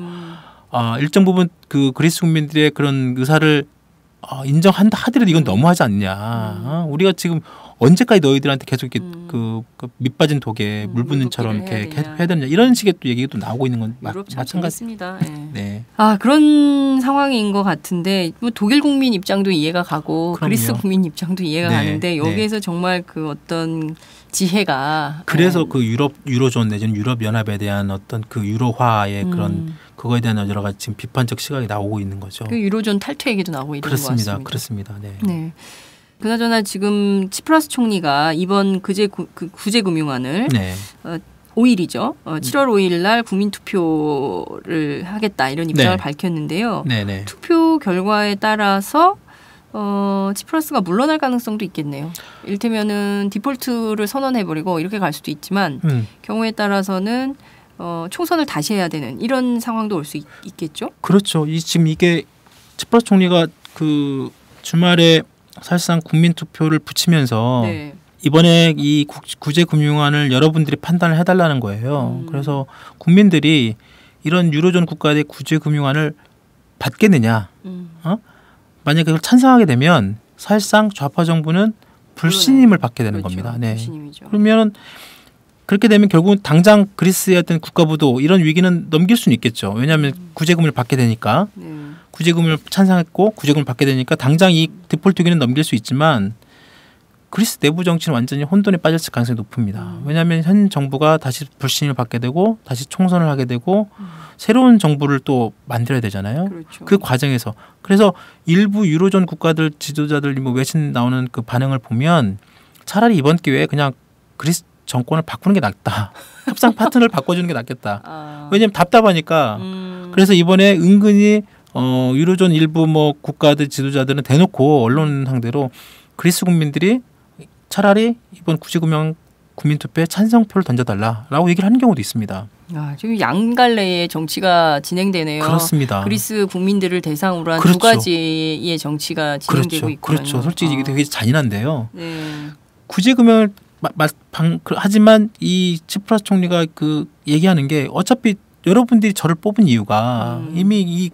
일정 부분 그 그리스 국민들의 그런 의사를 인정한다 하더라도 이건 너무하지 않냐. 우리가 지금 언제까지 너희들한테 계속 이렇게 그 밑빠진 독에 물 붓는처럼 이렇게 계속 해야 되느냐 이런 식의 또 얘기가 또 나오고 있는 건 유럽 참 마찬가지입니다. 재밌습니다. 네. 네. 그런 상황인 것 같은데 뭐 독일 국민 입장도 이해가 가고 그럼요. 그리스 국민 입장도 이해가 네, 가는데 여기에서 네. 정말 그 어떤 지혜가 그래서 그 유로존 내지는 유럽 연합에 대한 어떤 그 유로화의 그런 그거에 대한 여러 가지 지금 비판적 시각이 나오고 있는 거죠. 그 유로존 탈퇴 얘기도 나오고 이런 것 같습니다. 그렇습니다. 네. 네. 그나저나 지금 치프라스 총리가 이번 구제금융안을 네. 5일이죠. 7월 5일 날 국민투표를 하겠다 이런 입장을 네. 밝혔는데요. 네네. 투표 결과에 따라서 치프라스가 물러날 가능성도 있겠네요. 이를테면은 디폴트를 선언해버리고 이렇게 갈 수도 있지만 경우에 따라서는 총선을 다시 해야 되는 이런 상황도 올 수 있겠죠. 그렇죠. 지금 이게 치프라스 총리가 그 주말에 사실상 국민 투표를 붙이면서 네. 이번에 이 구제금융안을 여러분들이 판단을 해달라는 거예요. 그래서 국민들이 이런 유로존 국가의 구제금융안을 받겠느냐. 만약에 그걸 찬성하게 되면 사실상 좌파 정부는 불신임을 받게 되는 그렇죠. 겁니다. 네. 불신임이죠. 그러면 그렇게 되면 결국은 당장 그리스의 어떤 국가부도 이런 위기는 넘길 수는 있겠죠. 왜냐하면 구제금을 받게 되니까. 네. 구제금을 찬성했고 구제금을 받게 되니까 당장 이 디폴트 위기는 넘길 수 있지만 그리스 내부 정치는 완전히 혼돈에 빠질 가능성이 높습니다. 왜냐하면 현 정부가 다시 불신임을 받게 되고 다시 총선을 하게 되고 새로운 정부를 또 만들어야 되잖아요. 그렇죠. 그 과정에서 그래서 일부 유로존 국가들 지도자들 뭐 외신 나오는 그 반응을 보면 차라리 이번 기회에 그냥 그리스 정권을 바꾸는 게 낫다. 협상 파트너를 바꿔주는 게 낫겠다. 왜냐하면 답답하니까. 그래서 이번에 은근히 유로존 일부 뭐 국가들 지도자들은 대놓고 언론 상대로 그리스 국민들이 차라리 이번 구제금융 국민투표에 찬성표를 던져달라라고 얘기를 하는 경우도 있습니다. 지금 양갈래의 정치가 진행되네요. 그렇습니다. 그리스 국민들을 대상으로 한 두 그렇죠. 가지의 정치가 진행되고 있고요. 그렇죠. 솔직히 이게 되게 잔인한데요. 네. 구제금융을 하지만 이 치프라스 총리가 그 얘기하는 게 어차피 여러분들이 저를 뽑은 이유가 이미 이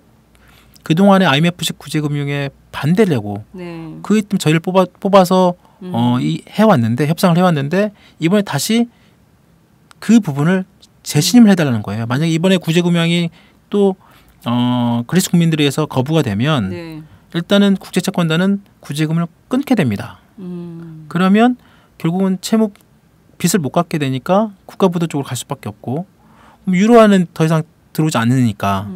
그동안의 IMF식 구제금융에 반대를 하고 네. 그에 좀 저희를 뽑아서 해왔는데 협상을 해왔는데 이번에 다시 그 부분을 재신임을 해달라는 거예요. 만약에 이번에 구제금융이 또 그리스 국민들에 의해서 거부가 되면 네. 일단은 국제채권단은 구제금을 끊게 됩니다. 그러면 결국은 채무 빚을 못 갚게 되니까 국가부도 쪽으로 갈 수밖에 없고 유로화는 더 이상 들어오지 않으니까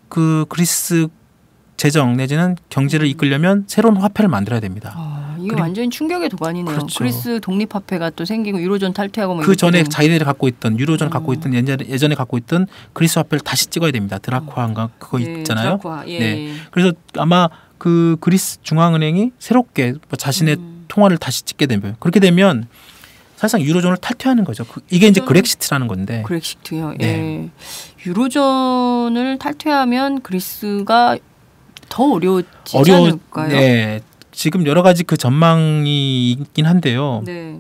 그 그리스 재정 내지는 경제를 이끌려면 새로운 화폐를 만들어야 됩니다. 이게 완전 충격의 도가니네요. 그렇죠. 그리스 독립화폐가 또 생기고 유로존 탈퇴하고 뭐 그 전에 자기들이 갖고 있던 유로존 갖고 있던 예전에 갖고 있던 그리스 화폐를 다시 찍어야 됩니다. 드라쿠아인가 그거 있잖아요. 드라쿠아. 예. 네. 그래서 아마 그 그리스 중앙은행이 새롭게 자신의 통화를 다시 찍게 되면 그렇게 되면 사실상 유로존을 탈퇴하는 거죠. 이게 이제 그렉시트라는 건데. 그렉시트요. 네. 예. 유로존을 탈퇴하면 그리스가 더 어려워지지 않을까요? 네. 지금 여러 가지 그 전망이 있긴 한데요. 네.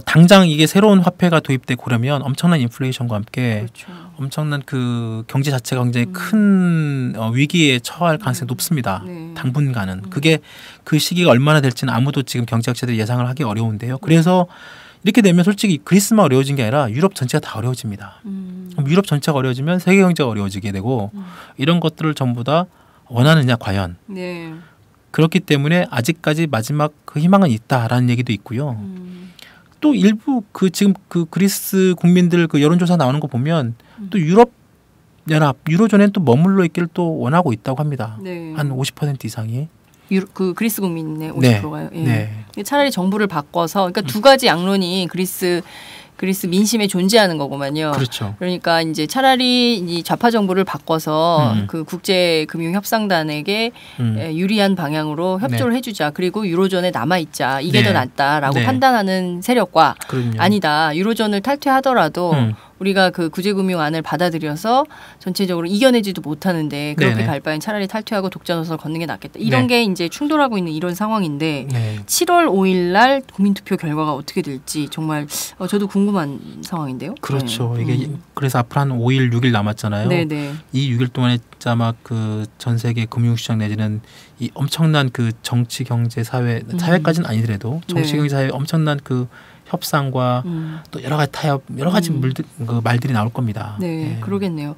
당장 이게 새로운 화폐가 도입되고 그러면 엄청난 인플레이션과 함께 그렇죠. 엄청난 그 경제 자체가 굉장히 큰 위기에 처할 가능성이 높습니다. 네. 당분간은. 그게 그 시기가 얼마나 될지는 아무도 지금 경제학자들이 예상을 하기 어려운데요. 그래서 이렇게 되면 솔직히 그리스만 어려워진 게 아니라 유럽 전체가 다 어려워집니다. 그럼 유럽 전체가 어려워지면 세계 경제가 어려워지게 되고 이런 것들을 전부 다 원하느냐 과연. 네. 그렇기 때문에 아직까지 마지막 그 희망은 있다라는 얘기도 있고요. 또 일부 그 지금 그 그리스 국민들 그 여론조사 나오는 거 보면 또 유럽 연합 유로존에 또 머물러 있기를 또 원하고 있다고 합니다. 네. 한 50% 이상이. 그 그리스 국민의 네. 50%가요. 예. 네. 차라리 정부를 바꿔서 그러니까 두 가지 양론이 그리스 민심에 존재하는 거구만요. 그렇죠. 그러니까 이제 차라리 이 좌파 정부를 바꿔서 그 국제금융협상단에게 유리한 방향으로 협조를 해주자. 그리고 유로존에 남아있자. 이게 더 낫다라고 판단하는 세력과 그럼요. 아니다. 유로존을 탈퇴하더라도 우리가 그 구제금융안을 받아들여서 전체적으로 이겨내지도 못하는데 그렇게 네네. 갈 바엔 차라리 탈퇴하고 독자 노선을 걷는 게 낫겠다. 이런 게 이제 충돌하고 있는 이런 상황인데 네. 7월 5일 날 국민투표 결과가 어떻게 될지 정말 저도 궁금한 상황인데요. 그렇죠. 네. 이게 그래서 앞으로 한 5일, 6일 남았잖아요. 네네. 이 6일 동안에 아마 그 전 세계 금융시장 내지는 이 엄청난 그 정치, 경제, 사회까지는 아니더라도 정치, 경제, 사회 엄청난 그 협상과 또 여러 가지 타협, 여러 가지 그 말들이 나올 겁니다. 네, 예. 그러겠네요.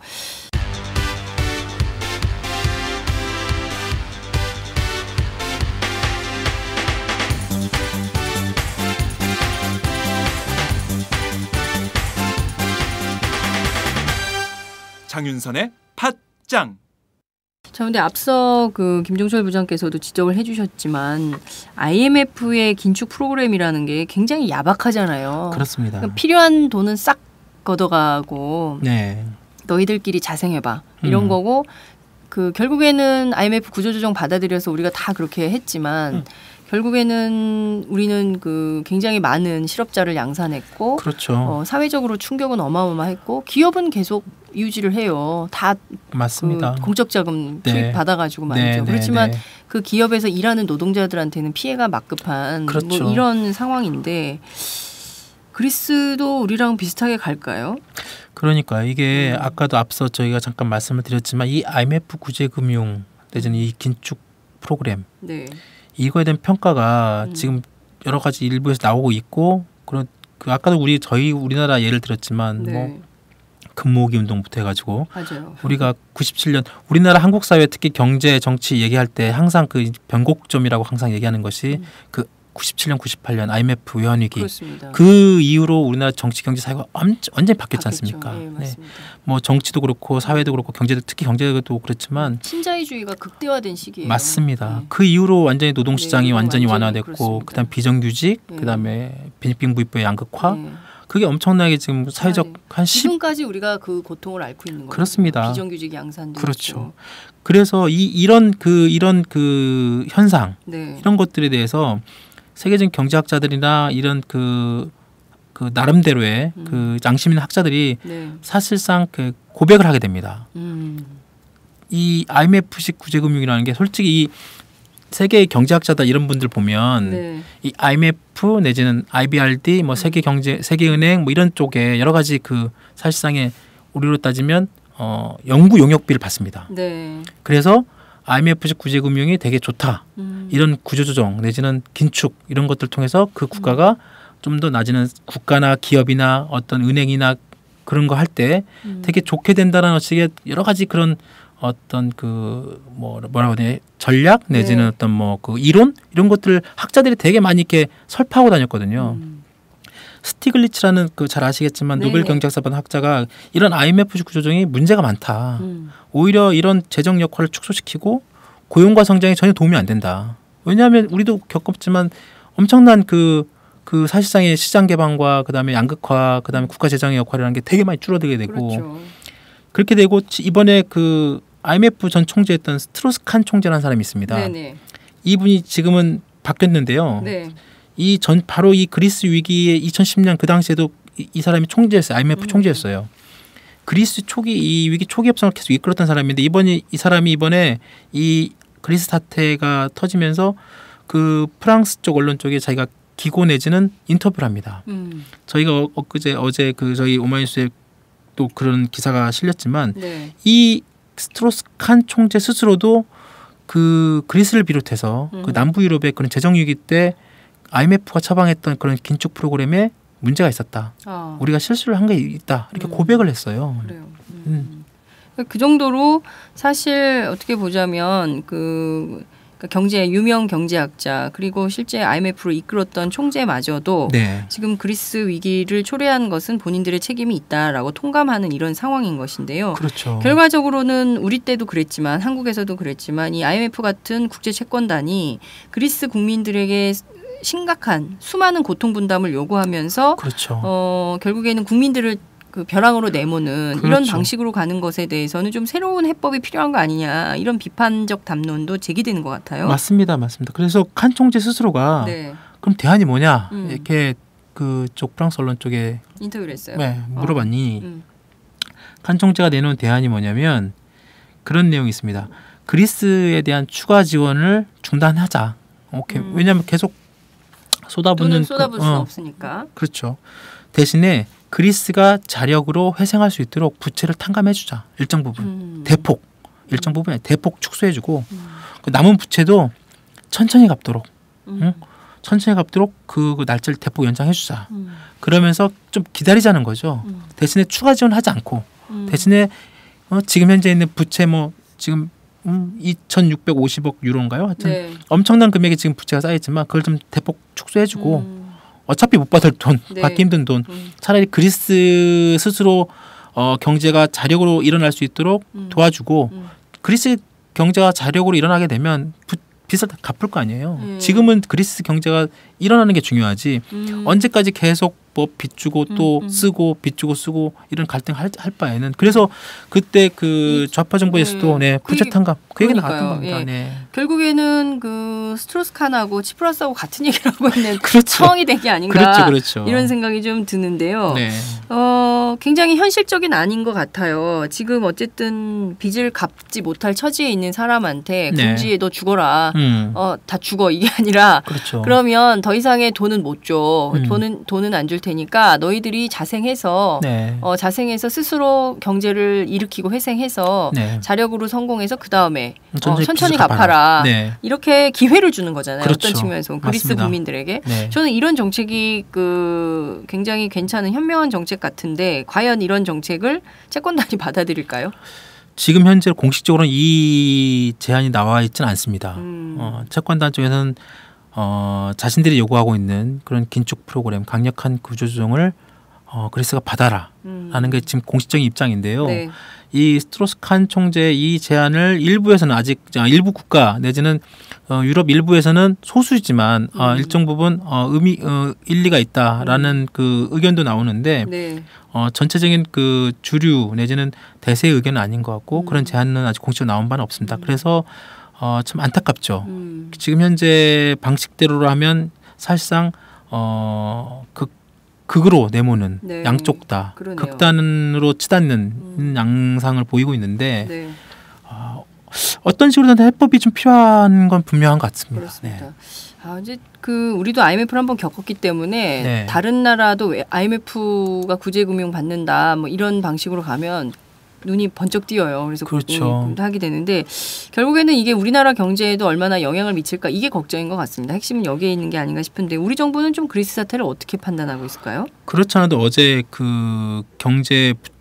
장윤선의 팟짱. 자, 근데 앞서 그 김종철 부장께서도 지적을 해주셨지만 IMF의 긴축 프로그램이라는 게 굉장히 야박하잖아요. 그렇습니다. 그러니까 필요한 돈은 싹 걷어가고 네. 너희들끼리 자생해봐 이런 거고 그 결국에는 IMF 구조조정 받아들여서 우리가 다 그렇게 했지만 결국에는 우리는 그 굉장히 많은 실업자를 양산했고 그렇죠. 사회적으로 충격은 어마어마했고 기업은 계속 유지를 해요. 다 맞습니다. 그 공적 자금 네. 투입 받아가지고 말이죠. 네, 그렇지만 네. 그 기업에서 일하는 노동자들한테는 피해가 막급한 그렇죠. 뭐 이런 상황인데 그리스도 우리랑 비슷하게 갈까요? 그러니까 이게 아까도 앞서 저희가 잠깐 말씀을 드렸지만 이 IMF 구제금융 내지는 이 긴축 프로그램 네. 이거에 대한 평가가 지금 여러 가지 일부에서 나오고 있고 그런 그 아까도 우리나라 예를 들었지만 네. 뭐 금모으기 운동부터 해가지고 맞아요. 우리가 97년 우리나라 한국 사회 특히 경제 정치 얘기할 때 항상 그 변곡점이라고 항상 얘기하는 것이 그 97년 98년 IMF 외환위기 그렇습니다. 그 이후로 우리나라 정치 경제 사회가 완전히 바뀌었지 않습니까? 네, 맞습니다. 뭐 정치도 그렇고 사회도 그렇고 경제도 특히 경제도 그렇지만 신자유주의가 극대화된 시기예요. 맞습니다. 네. 그 이후로 완전히 노동시장이 네, 완전히 완전히 완화됐고 그렇습니다. 그다음 비정규직 네. 그다음에 빈익빈부익부의 양극화 네. 그게 엄청나게 지금 사회적 네. 한 10. 지금까지 우리가 그 고통을 앓고 있는 거예요. 그렇습니다. 비정규직 양산도 그렇죠. 있고. 그래서 이런 그 현상 네. 이런 것들에 대해서 세계적인 경제학자들이나 이런 그 나름대로의 그 양심 있는 학자들이 네. 사실상 그 고백을 하게 됩니다. 음. 이 IMF식 구제금융이라는 게 솔직히 이 세계 경제학자다 이런 분들 보면 네. 이 IMF 내지는 IBRD 뭐 세계은행 뭐 이런 쪽에 여러 가지 그 사실상의 우리로 따지면 연구 용역비를 받습니다. 네. 그래서 IMF식 구제금융이 되게 좋다. 이런 구조조정 내지는 긴축 이런 것들 통해서 그 국가가 좀 더 낮은 국가나 기업이나 어떤 은행이나 그런 거 할 때 되게 좋게 된다는 식의 여러 가지 그런 어떤 그 뭐라고 해야 되나 전략 내지는 네. 어떤 뭐 그 이론 이런 것들을 학자들이 되게 많이 이렇게 설파하고 다녔거든요. 스티글리츠라는 그 잘 아시겠지만 네네. 노벨 경제학상 받은 학자가 이런 IMF식 구조조정이 문제가 많다. 음. 오히려 이런 재정 역할을 축소시키고 고용과 성장에 전혀 도움이 안 된다. 왜냐하면 우리도 겪었지만 엄청난 그 사실상의 시장 개방과 그다음에 양극화, 그다음에 국가 재정의 역할이라는 게 되게 많이 줄어들게 되고 그렇죠. 그렇게 되고 이번에 그 IMF 전 총재였던 스트로스칸 총재라는 사람이 있습니다. 네네. 이분이 지금은 바뀌었는데요. 네. 바로 이 그리스 위기의 2010년 그 당시에도 이 사람이 총재였어요. IMF 총재였어요. 그리스 초기 이 위기 초기 협상을 계속 이끌었던 사람인데 이 사람이 이번에 이 그리스 사태가 터지면서 그 프랑스 쪽 언론 쪽에 자기가 기고 내지는 인터뷰를 합니다. 저희가 어제 그 저희 오마이뉴스에 또 그런 기사가 실렸지만 네. 이 스트로스칸 총재 스스로도 그 그리스를 비롯해서 그 남부 유럽의 그런 재정 위기 때 IMF가 처방했던 그런 긴축 프로그램에 문제가 있었다. 우리가 실수를 한 게 있다. 이렇게 고백을 했어요. 그래요. 그 정도로 사실 어떻게 보자면 유명 경제학자 그리고 실제 IMF를 이끌었던 총재마저도 네. 지금 그리스 위기를 초래한 것은 본인들의 책임이 있다라고 통감하는 이런 상황인 것인데요. 그렇죠. 결과적으로는 우리 때도 그랬지만 한국에서도 그랬지만 이 IMF 같은 국제 채권단이 그리스 국민들에게 심각한 수많은 고통 분담을 요구하면서 그렇죠. 결국에는 국민들을 그 벼랑으로 내모는 그렇죠. 이런 방식으로 가는 것에 대해서는 좀 새로운 해법이 필요한 거 아니냐 이런 비판적 담론도 제기되는 것 같아요. 맞습니다. 그래서 칸 총재 스스로가 네. 그럼 대안이 뭐냐 이렇게 그쪽 프랑스 언론 쪽에 인터뷰를 했어요. 네, 물어봤니 칸 총재가 내놓은 대안이 뭐냐면 그런 내용이 있습니다. 그리스에 대한 추가 지원을 중단하자. 오케이. 왜냐하면 계속 돈을 쏟아부을 수는 없으니까. 그렇죠. 대신에 그리스가 자력으로 회생할 수 있도록 부채를 탕감해주자. 일정 부분. 대폭. 일정 부분에 대폭 축소해주고 그 남은 부채도 천천히 갚도록. 천천히 갚도록 그 날짜를 대폭 연장해주자. 그러면서 좀 기다리자는 거죠. 대신에 추가 지원하지 않고 대신에 지금 현재 있는 부채 지금 2,650억 유로인가요? 하여튼 네. 엄청난 금액이 지금 부채가 쌓여있지만 그걸 좀 대폭 축소해주고 어차피 못 받을 돈, 네. 받기 힘든 돈 차라리 그리스 스스로 경제가 자력으로 일어날 수 있도록 도와주고 그리스 경제가 자력으로 일어나게 되면 빚을 다 갚을 거 아니에요. 지금은 그리스 경제가 일어나는 게 중요하지 언제까지 계속 빚 주고 또 쓰고 빚 주고 쓰고 이런 갈등 할 바에는 그래서 그때 그 좌파 정부에서도 부채 탕감 그 얘기 나왔던 겁니다. 예. 네. 결국에는 그 스트로스칸하고 치프라스하고 같은 얘기를 하고 있는 그렇죠. 상황이 된 게 아닌가 그렇죠. 이런 생각이 좀 드는데요. 네. 굉장히 현실적인 아닌 것 같아요. 지금 어쨌든 빚을 갚지 못할 처지에 있는 사람한테 궁지에 너 죽어라. 다 죽어 이게 아니라 그렇죠. 그러면 더 이상의 돈은 못 줘. 돈은 안 줄 테니까 너희들이 자생해서 자생해서 스스로 경제를 일으키고 회생해서 자력으로 성공해서 그 다음에 천천히 갚아라. 네. 이렇게 기회를 주는 거잖아요. 그렇죠. 어떤 측면에서 그리스 맞습니다. 국민들에게 네. 저는 이런 정책이 굉장히 괜찮은 현명한 정책 같은데 과연 이런 정책을 채권단이 받아들일까요? 지금 현재 공식적으로는 이 제안이 나와 있지는 않습니다. 채권단 쪽에서는 자신들이 요구하고 있는 그런 긴축 프로그램, 강력한 구조조정을 그리스가 받아라라는 게 지금 공식적인 입장인데요. 네. 이 스트로스칸 총재의 이 제안을 일부에서는 일부 국가 내지는 유럽 일부에서는 소수이지만 일정 부분 일리가 있다라는 그 의견도 나오는데 네. 전체적인 그 주류 내지는 대세의 의견은 아닌 것 같고 그런 제안은 아직 공식적으로 나온 바는 없습니다. 그래서 참 안타깝죠. 지금 현재 방식대로 하면 사실상 극으로 내모는 네. 양쪽 다 그러네요. 극단으로 치닫는 양상을 보이고 있는데 네. 어떤 식으로든 해법이 좀 필요한 건 분명한 것 같습니다. 그렇습니다. 이제 우리도 IMF를 한번 겪었기 때문에 네. 다른 나라도 IMF가 구제금융 받는다 뭐 이런 방식으로 가면 눈이 번쩍 띄어요. 그래서 그렇죠. 하게 되는데 결국에는 이게 우리나라 경제에도 얼마나 영향을 미칠까 이게 걱정인 것 같습니다. 핵심은 여기에 있는 게 아닌가 싶은데 우리 정부는 좀 그리스 사태를 어떻게 판단하고 있을까요? 그렇지 않아도 어제 그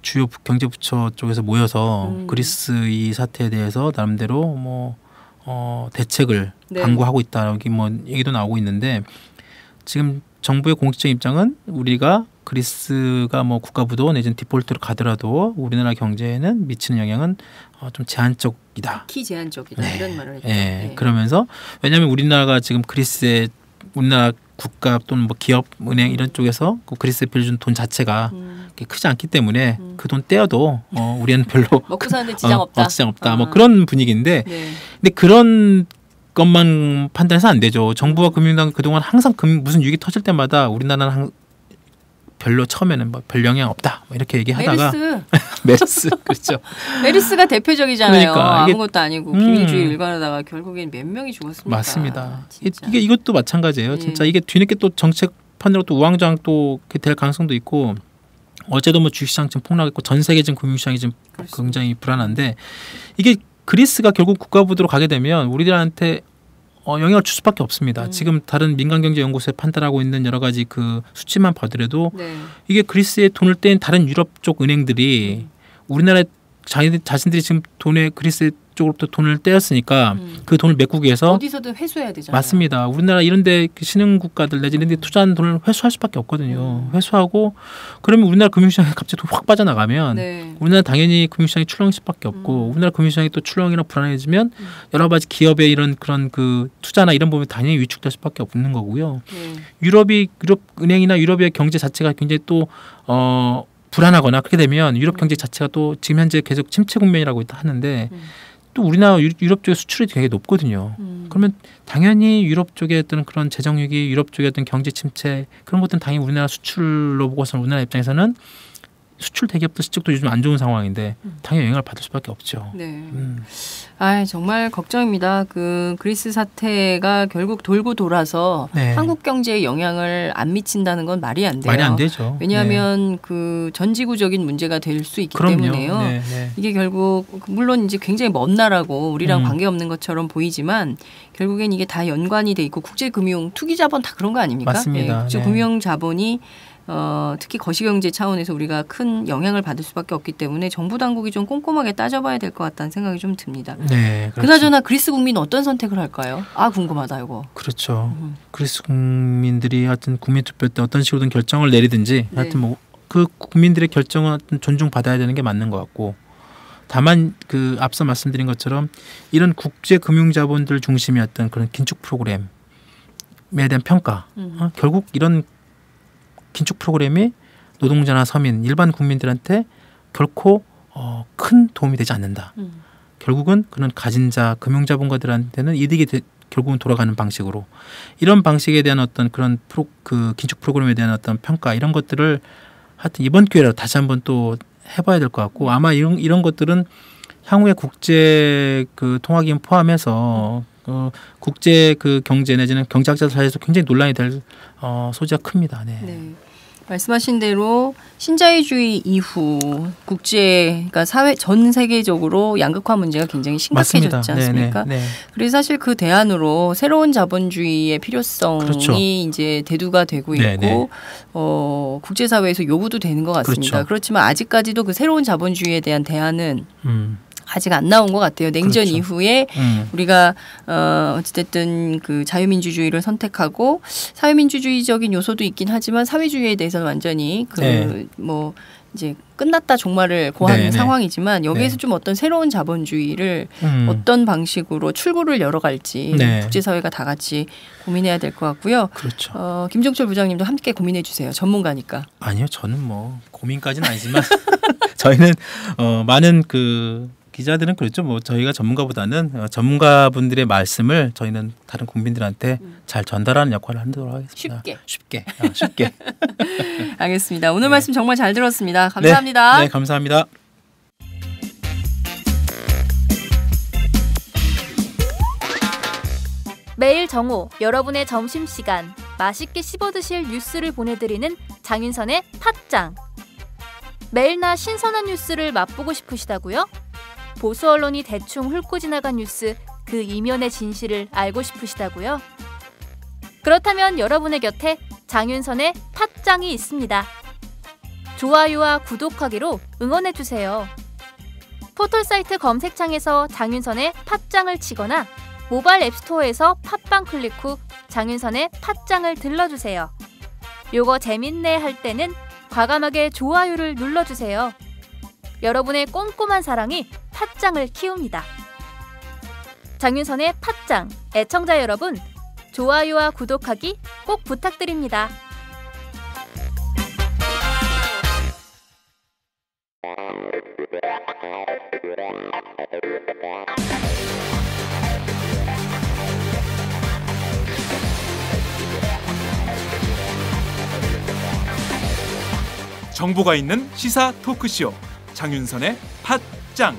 주요 경제부처 쪽에서 모여서 그리스 이 사태에 대해서 나름대로 대책을 강구하고 있다 여기 얘기도 나오고 있는데 지금 정부의 공식적 입장은 우리가 그리스가 뭐 국가부도 내지는 디폴트로 가더라도 우리나라 경제에는 미치는 영향은 좀 제한적이다. 키 제한적이다. 네. 이런 말을 했죠. 네. 네. 그러면서 왜냐하면 우리나라가 지금 그리스의 우리나라 국가 또는 뭐 기업, 은행 이런 쪽에서 그 그리스에 빌려준 돈 자체가 크지 않기 때문에 그 돈 떼어도 우리는 별로 먹고 사는데 지장 없다. 지장 없다. 뭐 그런 분위기인데, 네. 근데 그런 것만 판단해서 안 되죠. 정부와 금융당 그동안 항상 무슨 위기 터질 때마다 우리나라는 별로 처음에는 뭐 별 영향 없다 뭐 이렇게 얘기하다가 메르스 그렇죠. 메르스가 대표적이잖아요. 그러니까 아무것도 아니고 비밀주의 일관하다가 결국엔 몇 명이 죽었습니까? 맞습니다. 진짜. 이것도 마찬가지예요. 예. 진짜 이게 뒤늦게 또 정책판으로 또 우왕좌왕 또 될 가능성도 있고 어제도 뭐 주식시장 지금 폭락했고 전 세계적인 금융시장이 지금 그렇습니다. 굉장히 불안한데 이게 그리스가 결국 국가부도로 가게 되면 우리들한테 영향을 줄 수밖에 없습니다. 지금 다른 민간경제연구소에 판단하고 있는 여러 가지 그 수치만 보더라도 네. 이게 그리스에 돈을 뗀 다른 유럽 쪽 은행들이 우리나라에 자신들이 지금 그리스 쪽으로부터 돈을 떼었으니까 그 돈을 메꾸기위해서 어디서든 회수해야 되잖아요. 맞습니다. 우리나라 이런데 신흥 국가들 내지 이런데 투자한 돈을 회수할 수밖에 없거든요. 회수하고 그러면 우리나라 금융시장이 갑자기 돈 확 빠져나가면 네. 우리나라 당연히 금융시장이 출렁일 수밖에 없고 우리나라 금융시장이 또 출렁이나 불안해지면 여러 가지 기업의 이런 그런 그 투자나 이런 부분이 당연히 위축될 수밖에 없는 거고요. 네. 유럽 은행이나 유럽의 경제 자체가 굉장히 또 불안하거나 그렇게 되면 유럽 경제 자체가 또 지금 현재 계속 침체 국면이라고 하는데 또 우리나라 유럽 쪽에 수출이 되게 높거든요. 그러면 당연히 유럽 쪽에 어떤 그런 재정위기, 유럽 쪽에 어떤 경제 침체 그런 것들은 당연히 우리나라 수출로 보고서는 우리나라 입장에서는 수출 대기업들 실적도 요즘 안 좋은 상황인데 당연히 영향을 받을 수밖에 없죠. 네. 아, 정말 걱정입니다. 그 그리스 사태가 결국 돌고 돌아서 네. 한국 경제에 영향을 안 미친다는 건 말이 안 돼요. 말이 안 되죠. 왜냐하면 그 전지구적인 문제가 될 수 있기 그럼요. 때문에요. 네, 네. 이게 결국 물론 이제 굉장히 먼 나라고 우리랑 관계없는 것처럼 보이지만 결국엔 이게 다 연관이 돼 있고 국제금융 투기자본 다 그런 거 아닙니까? 맞습니다. 네, 국제금융자본이 특히 거시경제 차원에서 우리가 큰 영향을 받을 수밖에 없기 때문에 정부 당국이 좀 꼼꼼하게 따져봐야 될 것 같다는 생각이 좀 듭니다. 네, 그렇죠. 그나저나 그리스 국민은 어떤 선택을 할까요? 아, 궁금하다 이거. 그렇죠. 그리스 국민들이 하여튼 국민투표 때 어떤 식으로든 결정을 내리든지 네. 하여튼 뭐 그 국민들의 결정은 존중받아야 되는 게 맞는 것 같고 다만 그 앞서 말씀드린 것처럼 이런 국제금융자본들 중심의 어떤 그런 긴축 프로그램에 대한 평가 결국 이런 긴축 프로그램이 노동자나 서민, 일반 국민들한테 결코 큰 도움이 되지 않는다. 결국은 그런 가진 자, 금융자본가들한테는 이득이 결국은 돌아가는 방식으로 이런 방식에 대한 어떤 그런 그 긴축 프로그램에 대한 어떤 평가 이런 것들을 하여튼 이번 기회로 다시 한번 또 해봐야 될 것 같고 아마 이런 것들은 향후에 국제 그 통화기금 포함해서 국제 그 경제 내지는 경제학자들 사이에서 굉장히 논란이 될 소지가 큽니다. 네. 네. 말씀하신 대로 신자유주의 이후 그러니까 사회 전 세계적으로 양극화 문제가 굉장히 심각해졌지 맞습니다. 않습니까? 네. 그래서 사실 그 대안으로 새로운 자본주의의 필요성이 그렇죠. 이제 대두가 되고 있고 네. 국제사회에서 요구도 되는 것 같습니다. 그렇죠. 그렇지만 아직까지도 그 새로운 자본주의에 대한 대안은 아직 안 나온 것 같아요. 냉전 그렇죠. 이후에 우리가 어찌됐든 그 자유민주주의를 선택하고 사회민주주의적인 요소도 있긴 하지만 사회주의에 대해서는 완전히 뭐 이제 끝났다 종말을 고하는 네. 상황이지만 여기에서 네. 좀 어떤 새로운 자본주의를 어떤 방식으로 출구를 열어갈지 네. 국제사회가 다 같이 고민해야 될 것 같고요. 그렇죠. 김종철 부장님도 함께 고민해 주세요. 전문가니까. 아니요, 저는 뭐 고민까지는 아니지만 저희는 많은 그 기자들은 그렇죠. 뭐 저희가 전문가보다는 전문가분들의 말씀을 저희는 다른 국민들한테 잘 전달하는 역할을 하도록 하겠습니다. 쉽게. 알겠습니다. 오늘 말씀 정말 잘 들었습니다. 감사합니다. 네, 감사합니다. 매일 정오 여러분의 점심시간 맛있게 씹어드실 뉴스를 보내드리는 장윤선의 팟짱. 매일나 신선한 뉴스를 맛보고 싶으시다고요? 보수 언론이 대충 훑고 지나간 뉴스 그 이면의 진실을 알고 싶으시다고요? 그렇다면 여러분의 곁에 장윤선의 팟짱이 있습니다. 좋아요와 구독하기로 응원해주세요. 포털사이트 검색창에서 장윤선의 팟짱을 치거나 모바일 앱스토어에서 팟빵 클릭 후 장윤선의 팟짱을 들러주세요. 요거 재밌네 할 때는 과감하게 좋아요를 눌러주세요. 여러분의 꼼꼼한 사랑이 팟짱을 키웁니다. 장윤선의 팟짱 애청자 여러분, 좋아요와 구독하기 꼭 부탁드립니다. 정보가 있는 시사 토크쇼 장윤선의 팟짱.